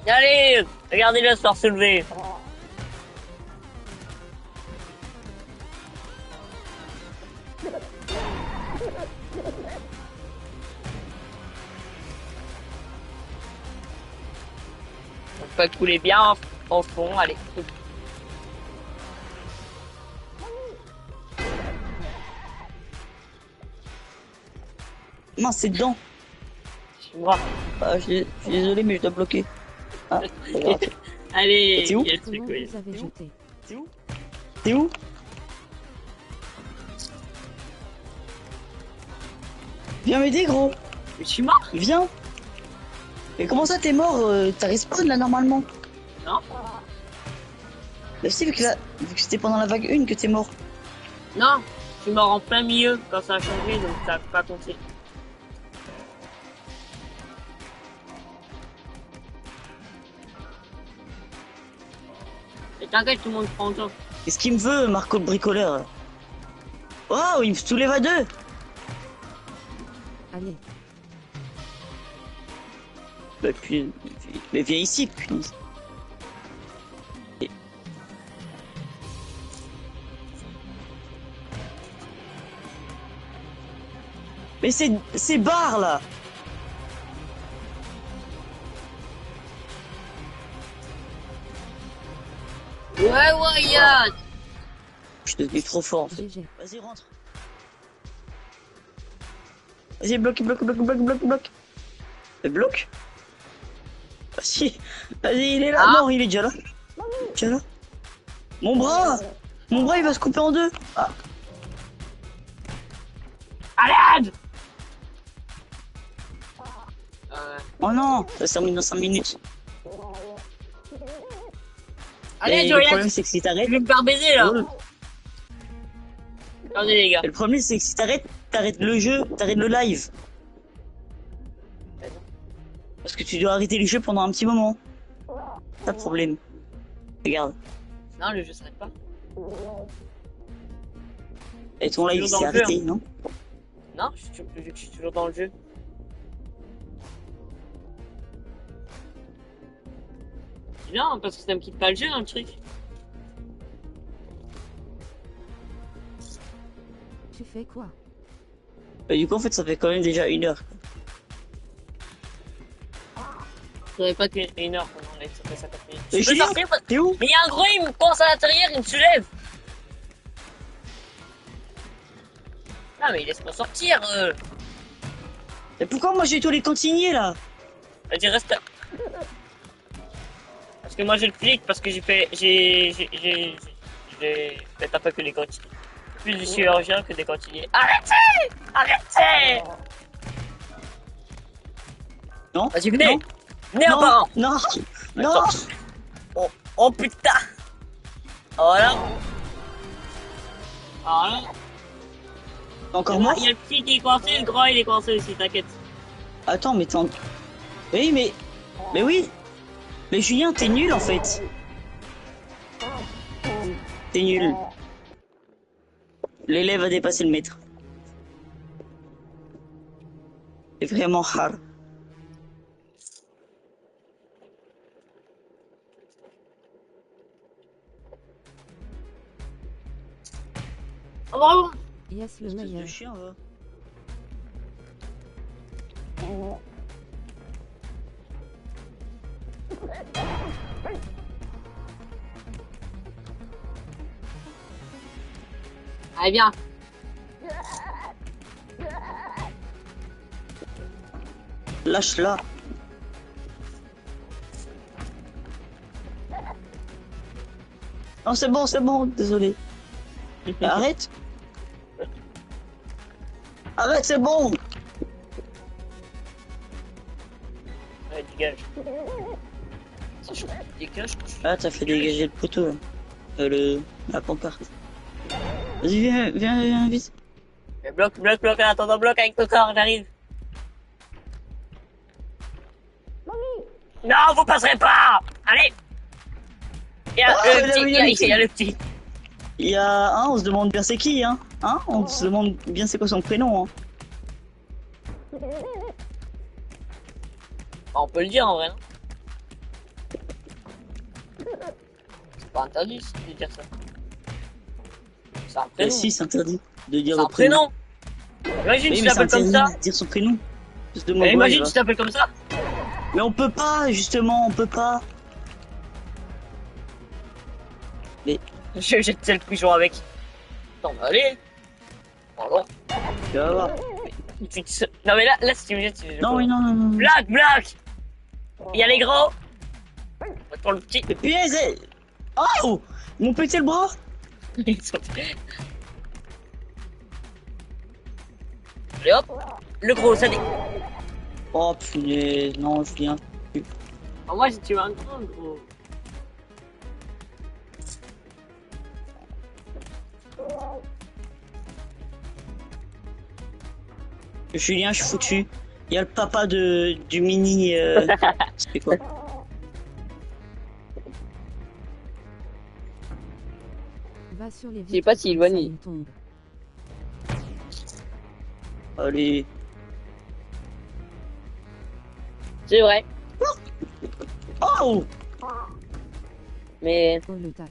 Allez, regardez-le se faire soulever. pas couler bien au fond, allez. Non, c'est dedans. Moi. Ah, je suis désolé, mais je dois bloquer. Ah, c'est grave. Allez, T'es où? il y a le truc, Comment oui. vous avez jeté? T'es où? T'es où? Viens m'aider, gros. Mais je suis mort. Viens. Mais comment ça, t'es mort? T'as respawn là normalement? Non. Bah si, vu que c'était pendant la vague 1 que t'es mort. Non, je suis mort en plein milieu quand ça a changé, donc ça n'a pas compté. Et t'inquiète, tout le monde prend le temps. Qu'est-ce qu'il me veut, Marco le bricoleur? Waouh, il me soulève à deux. Allez, Bah, puis, mais viens ici, punaise. Mais c'est barre là. Ouais, Yann. Je te dis trop fort en fait. GG. Vas-y, rentre. Vas-y, bloque. Bloque. Vas-y, il est là. Ah. Non, il est déjà là. Déjà là. Mon bras, il va se couper en deux. Ah. Allez. Oh non, ça se termine dans 5 minutes. Allez, Et le Joyette. problème, c'est que si t'arrêtes. Je vais me faire baiser là. Oh, Attendez les gars. le problème, c'est que si t'arrêtes le jeu, t'arrêtes le live. Parce que tu dois arrêter le jeu pendant un petit moment. Pas de problème. Regarde. Non, le jeu s'arrête pas. Et ton live, il Toujours s'est dans le jeu, arrêté, non? Non, je suis toujours dans le jeu. C'est bien, parce que ça me quitte pas le jeu, hein, le truc. Tu fais quoi? Bah, du coup, en fait, ça fait quand même déjà 1 heure. Je savais pas qu'il y a 1 heure qu'on enlève, ça fait 50 minutes. Mais Je peux Julien, sortir, t'es où? mais il y a un gros, il me pense à l'intérieur, il me soulève. Non, mais laisse-moi sortir. Et pourquoi moi j'ai tous les cantiniers là? Vas-y, reste là. Parce que moi j'ai le flic, parce que j'ai fait un peu que les cantiniers. Plus de chirurgiens que des cantiniers. Arrêtez. Non? Vas-y, venez. Non. Venez, Non, apparent. non, non. Oh putain. Voilà. Voilà. Encore moi? Il y a le petit qui est coincé, le grand il est coincé aussi, t'inquiète. Attends, mais t'en... Oui, mais oui. Mais Julien, t'es nul en fait. T'es nul. L'élève a dépassé le maître. C'est vraiment hard. Oh bravo. Yes, le Espèce de meilleur. chien, va. Allez, viens. Lâche-la. Non, c'est bon, désolé. Arrête. Arrête, c'est bon. Ouais, dégage. Ça, je dégage. Ah, t'as fait dégager le poteau, là. La pancarte. Vas-y, viens, vite. Mais bloque, attends, bloque avec ton corps, j'arrive. Non, vous passerez pas. Allez. Il y a Ah, le petit, il y a le petit. Il y a un, on se demande bien c'est qui, hein. On se demande bien c'est quoi son prénom, hein. Bah, on peut le dire en vrai, non? C'est pas interdit de dire ça. C'est un prénom. Si, c'est interdit de dire C'est un le prénom. prénom. Imagine, Oui, tu mais c'est t'appelles comme ça. interdit de dire son prénom. Mais imagine, tu t'appelles comme ça. Mais on peut pas, justement, on peut pas. Je jette le pigeon avec. Attends, bah, allez. Pardon. Tu vas voir. Non mais là si tu me jettes, Non, oui, non, non, non. Black. Il y a les gros. Attends le petit. Mais punaise, oh, ils m'ont pété le bras. Ils sont- Et hop, le gros, ça dit. Oh punaise, non, je viens. En moi, j'ai tué un gros. Julien, je suis foutu. Il y a le papa du mini. C'est quoi? Va sur les Je sais pas vitres s'il comme ça, vanille. il tombe. Allez. C'est vrai. Oh, Mais Oh, le tacle.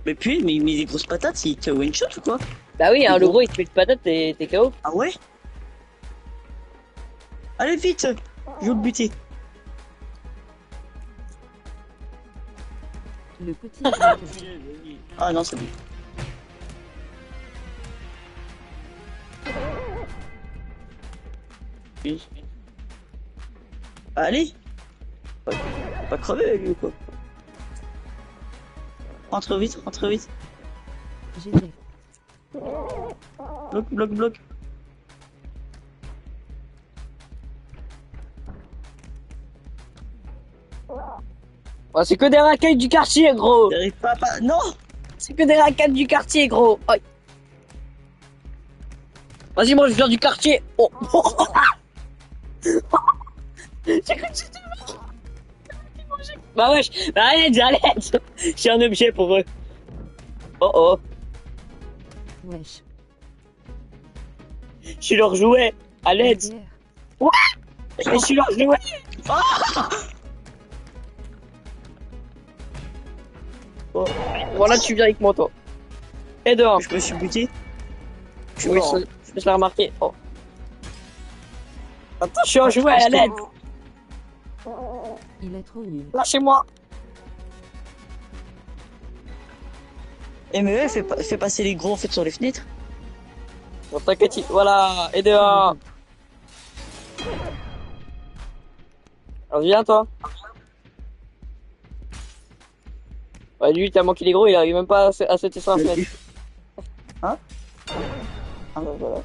mais puis, mais il met des grosses patates, il te one shot ou quoi? bah oui, hein, Le le gros. gros il te fait une patate, t'es KO. Ah ouais? Allez vite, je veux le buter. Le petit. Ah non, c'est bon. Oui. Allez. Pas crever lui ou quoi? Rentre vite, rentre vite. GG. Bloc, bloc, bloc. Oh, c'est que des racailles du quartier, gros. J'arrive pas, non. C'est que des racailles du quartier, gros. Aïe. Vas-y, moi je viens du quartier. Oh. J'ai cru que c'était mort. Bah wesh, bah arrête. Je suis un objet pour eux. Oh oh, Wesh. je suis leur jouet. À l'aide. MDR. Je suis leur jouet. Oh. Voilà, tu viens avec moi, toi. Et dehors. Je me suis buté. Je suis Oui, mort. je l'ai remarqué. Oh. Attends, je suis un jouet à l'aide. Il est trop nul. Lâchez-moi. MEF fait passer les gros en fait sur les fenêtres. Bon, t'inquiète. Voilà, et dehors. Alors, viens, toi. Ouais, lui, tellement qu'il est gros, il arrive même pas à sauter sur la fenêtre. Hein? Ah bah voilà.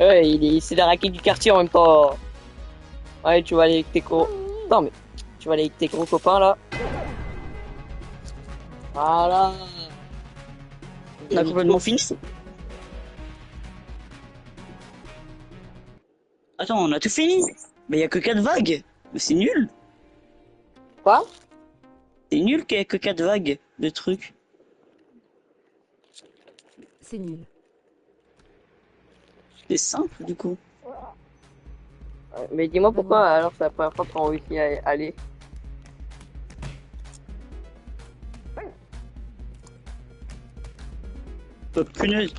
Ouais, c'est la raquette du quartier en même temps. Ouais, tu vas aller avec tes gros. Non, mais tu vas aller avec tes gros copains là. Voilà. On a complètement fini. Attends, on a tout fini. Mais y a que 4 vagues. Mais c'est nul. Quoi? C'est nul qu'il y ait que 4 vagues de trucs. C'est nul. C'est simple du coup. Mais dis-moi pourquoi alors c'est la première fois qu'on réussit à aller. Punaise.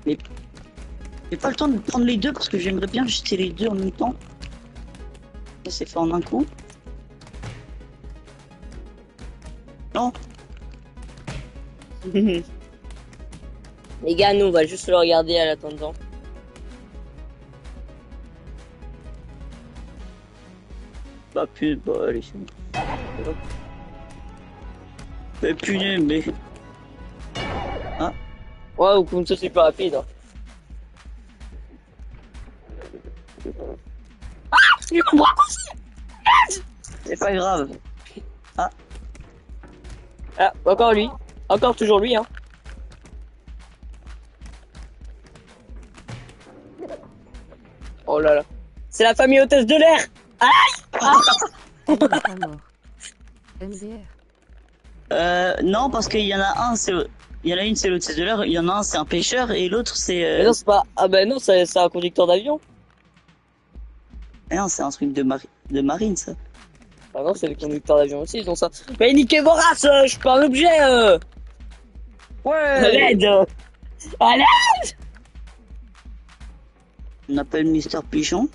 Mais j'ai pas le temps de prendre les deux parce que j'aimerais bien jeter les deux en même temps. Ça c'est fait en un coup. Non. Les gars, nous on va juste le regarder à l'attendant. Bah punaise, bah allez. Mais punaise, mais... Ouais, comme ça c'est plus rapide. Hein. Ah, je comprends pas. C'est pas grave. Ah, encore lui. Encore toujours lui, hein. Oh là là. C'est la famille hôtesse de l'air. Il est pas mort. MDR. Non, parce qu'il y en a un, il y en a une, c'est l'hôtesse de l'air, il y en a un, c'est un pêcheur, et l'autre, c'est... Mais non, c'est pas. Ah ben non, c'est un conducteur d'avion. Ah non, c'est un truc de marine, ça. Ah non, c'est les conducteurs d'avion aussi, ils ont ça. Mais niquez vos races, je suis pas un objet, Ouais. À l'aide À l'aide On appelle Mister Pigeon.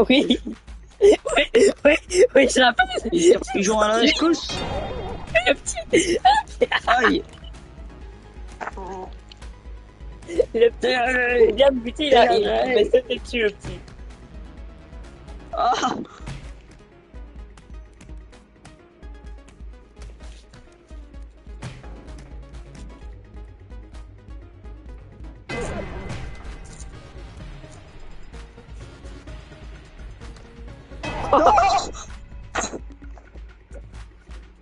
Oui. Oui, oui, oui, je l'appelle. Mister Pigeon à la rescousse. Le petit, Aïe. le petit, il vient de buter, il m'a sauté dessus, le petit. Ah.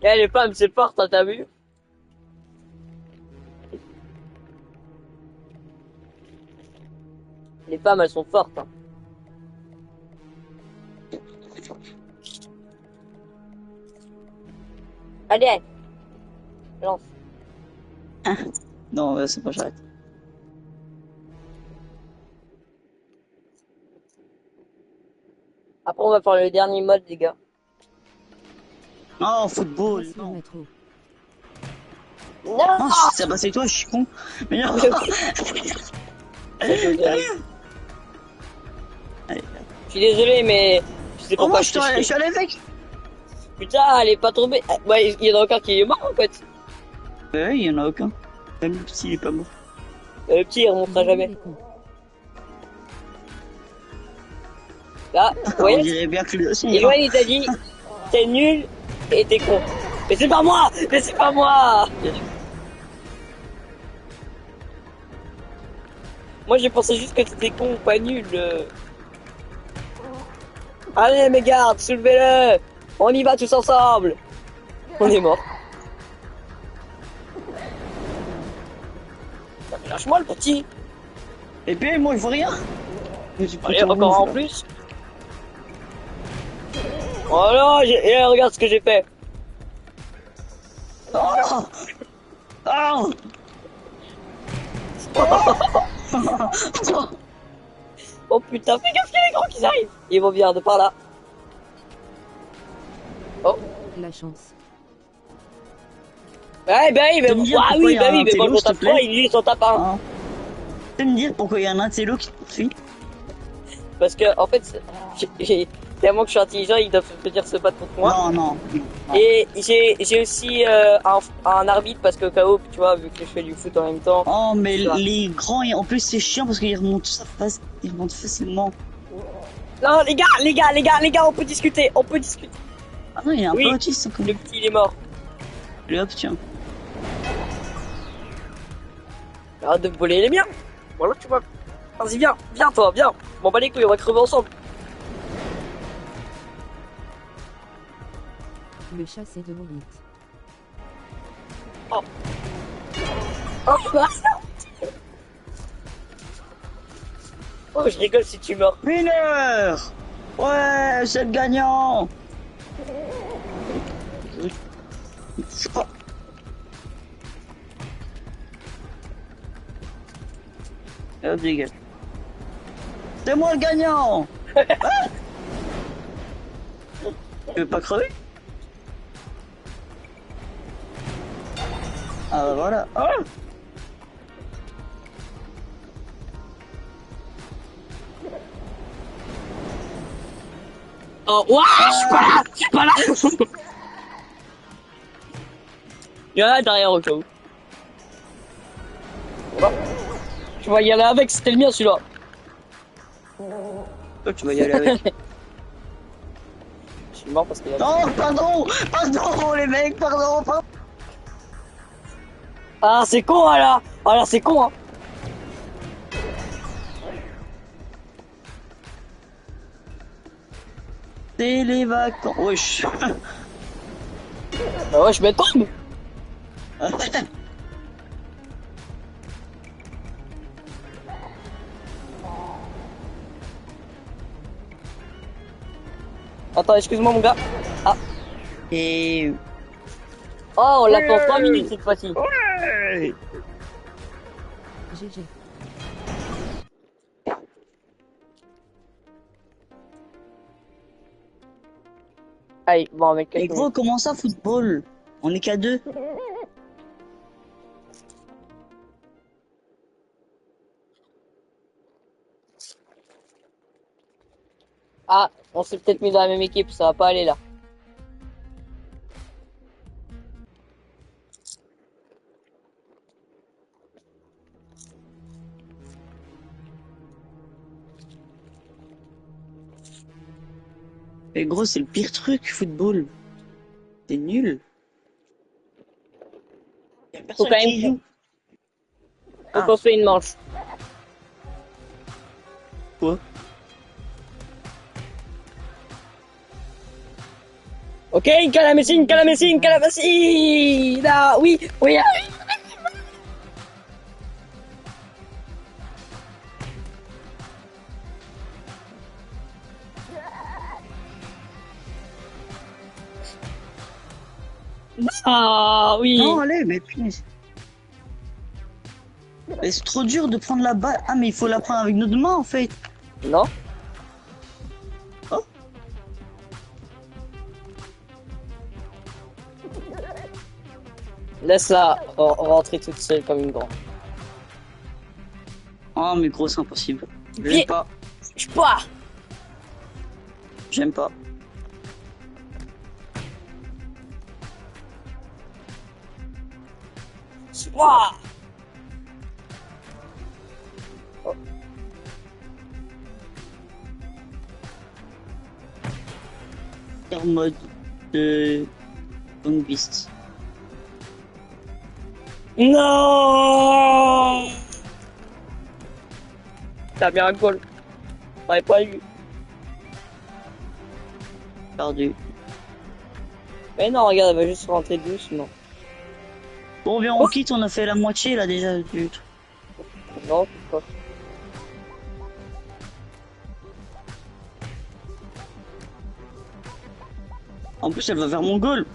Eh, les femmes, c'est fort, hein, t'as vu? Les femmes, elles sont fortes, hein. Allez, lance. Non, c'est pas j'arrête. Après, on va faire le dernier mode, les gars. Oh, football. Voici le Non. métro. Non! Non, ça passait toi, je suis con. Mais non. Allez. Je suis désolé, mais je sais Oh, pourquoi moi, je t'ai je suis allé avec. Putain, elle est pas tombée. Ah, ouais, il y en a encore qui est mort, en fait. Ouais, il y en a aucun. Même s'il est pas mort. Le petit, il remontera jamais. Les cons. Là, On ouais. dirait bien que lui aussi. Et Loan, il t'a dit, t'es nul et t'es con. Mais c'est pas moi! Mais c'est pas moi! Moi, j'ai pensé juste que t'étais con, pas nul. Allez, mes gardes, soulevez-le! On y va tous ensemble! On est mort. Lâche-moi, le petit! Et puis, moi, je vois rien. Allez, encore en plus. Voilà, et regarde ce que j'ai fait. Oh. Oh. Oh putain, fais gaffe, il y a les grands qui arrivent. Ils vont venir de par là. Oh. La chance. Ouais, bah oui, mais Tu peux me dire ah pourquoi oui, il y a bah un oui, mais moi intello, je s'il te tape 3, plaît il s'en tape un. Ah. Tu peux me dire pourquoi il y a un intello qui te poursuit? Parce que, en fait, tellement que je suis intelligent, ils doivent me dire se battre contre moi. Non, non. Et j'ai aussi un arbitre parce que au cas où, tu vois, vu que je fais du foot en même temps. Oh, mais tu vois. les grands, en plus, c'est chiant parce qu'ils remontent ils remontent facilement. Non, les gars, on peut discuter, on peut discuter. Ah non, il y a un Oui. peu autiste encore. Le petit, il est mort. Allez, hop, tiens. Arrête de me voler les miens. Voilà, tu vois. Vas-y, viens toi, viens. Bon, bah les couilles, on va crever ensemble. Le chat c'est de vite. Oh, bah, oh, je rigole si tu meurs. Mineur. Ouais, c'est le gagnant. Oh. Hop, dégage. C'est moi le gagnant. Ah. Tu veux pas crever? Ah bah voilà. Ah. Oh, ouah, je suis pas là. Il y en a derrière au cas où. Tu vas y aller avec, c'était le mien celui-là. Toi, tu vas y aller avec. Je suis mort parce qu'il y a... Non, pardon, les mecs, pardon. Ah, c'est con, là. Ah, là, c'est con, hein. C'est les vacances. Wesh. Bah ouais, je m'étonne. Attends, excuse-moi, mon gars. Ah. Et... Oh, on l'a fait en 3 minutes cette fois-ci. Ouais. GG. Allez, bon, on va mettre 4 Mais gros, comment ça, football? On est qu'à 2. Ah, on s'est peut-être mis dans la même équipe, ça va pas aller là. Mais gros, c'est le pire truc, football. C'est nul. Y a Faut personne quand qui même y joue. faut Ah. qu'on fait une manche. Quoi? Ok, Calamessine, Calamessine, Calamessine! Ah, oui, oui, ah. Ah, oui. Non, allez, mais punaise. Mais c'est trop dur de prendre la balle. Ah, mais il faut la prendre avec nos deux mains, en fait. Non? Oh. Laisse-la rentrer toute seule comme une grande. Oh, mais gros, c'est impossible. Bien. J'aime pas. Je pars! J'aime pas. Ouah. En mode de Long Beast. Non! T'as bien un goal. T'aurais pas eu. Perdu. Mais non, regarde, elle va juste rentrer doucement. Bon, viens, on quitte, on a fait la moitié là déjà du truc. Non, pas. En plus, elle va vers mon goal.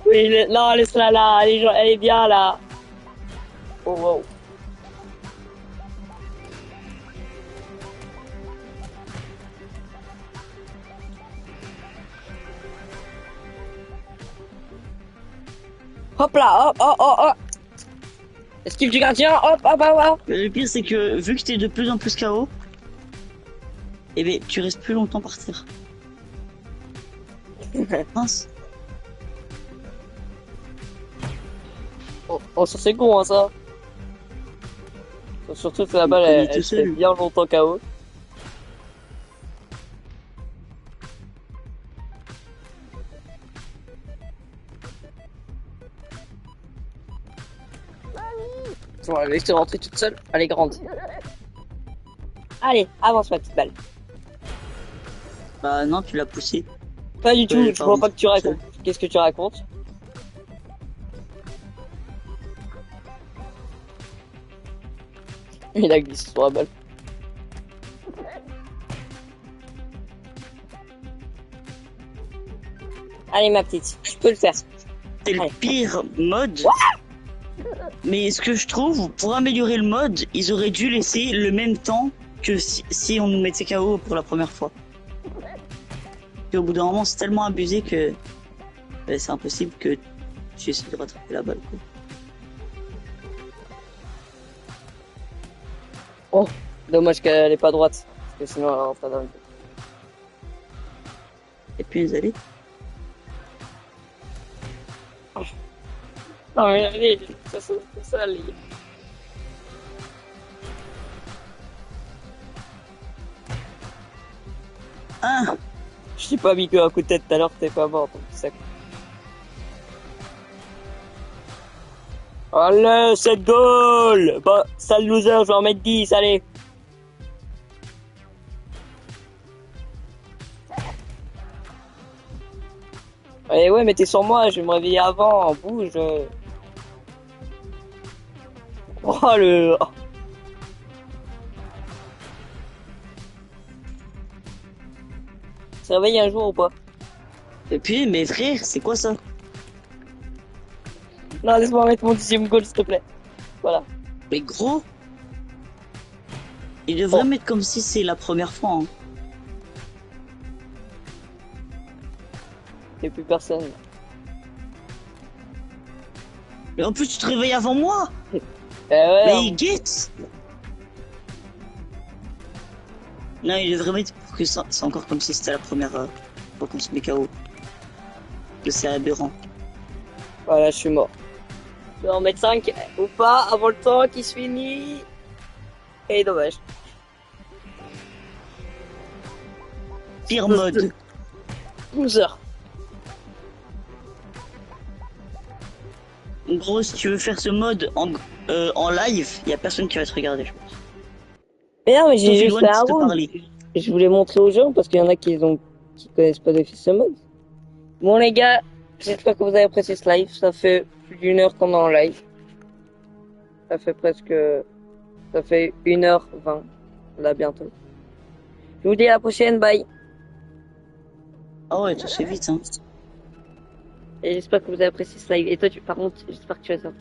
Oui, non, laisse-la là, elle est bien là. Oh, wow. Hop là, hop, hop, hop, hop. Esquive du gardien, hop, hop, hop, hop. Le pire, c'est que vu que t'es de plus en plus KO, eh ben, tu restes plus longtemps par terre. Mince. Oh, ça c'est con, hein, ça. Surtout que la balle, connais elle tout fait seul. bien longtemps KO. Bon, elle va laisser rentrer toute seule. Elle est grande. Allez, avance ma petite balle. Bah non, tu l'as poussé. Pas du tout, Ouais, je vois pardon, pas que tu toute racontes. Qu'est-ce que tu racontes? Il a glissé sur la balle. Allez ma petite, tu peux le faire. C'est le Ouais. pire mode. Mais ce que je trouve, pour améliorer le mode, ils auraient dû laisser le même temps que si on nous mettait KO pour la première fois. Et au bout d'un moment, c'est tellement abusé que c'est impossible que tu essaies de rattraper la balle, quoi. Oh, dommage qu'elle est pas droite. Parce que sinon elle rentre dans le but. Et puis les allez. Non mais allez, ça allez. Ah, Je t'ai pas mis que un coup de tête tout à l'heure, t'es pas mort, donc ça. Allez, 7 goal! Bah, sale loser, je vais en mettre 10, allez! Allez, ouais, mais t'es sur moi, je vais me réveiller avant, bouge. Oh, le... Tu te réveilles un jour ou pas? et puis mes frères, c'est quoi ça? Non, laisse-moi mettre mon 10e goal, s'il te plaît. Voilà. Mais gros, Il devrait Oh. mettre comme si c'est la première fois. Hein. Il n'y a plus personne. Mais en plus, tu te réveilles avant moi. Eh ouais, Mais hein. il guette. Non, il devrait mettre pour que ça, c'est encore comme si c'était la première fois qu'on se met KO. Que c'est aberrant. Voilà, je suis mort. Je vais en mettre 5 ou pas avant le temps qui se finit. Et dommage. Pire mode. 12 heures. En gros, si tu veux faire ce mode en live, il y a personne qui va te regarder, je pense. Mais non, mais Sauf j'ai juste Iwan fait qui un te round. parlait. Je voulais montrer aux gens parce qu'il y en a qui connaissent pas d'office ce mode. Bon les gars, j'espère que vous avez apprécié ce live. Ça fait plus d'une heure qu'on est en live. Ça fait 1h20. Là bientôt. Je vous dis à la prochaine, bye. Ah ouais, tout c'est vite, hein. Et j'espère que vous avez apprécié ce live. Et toi, par contre, j'espère que tu as ça.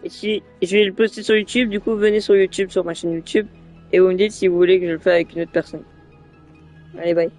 Et si je vais le poster sur YouTube, du coup, venez sur YouTube, sur ma chaîne YouTube, et vous me dites si vous voulez que je le fasse avec une autre personne. Allez, bye.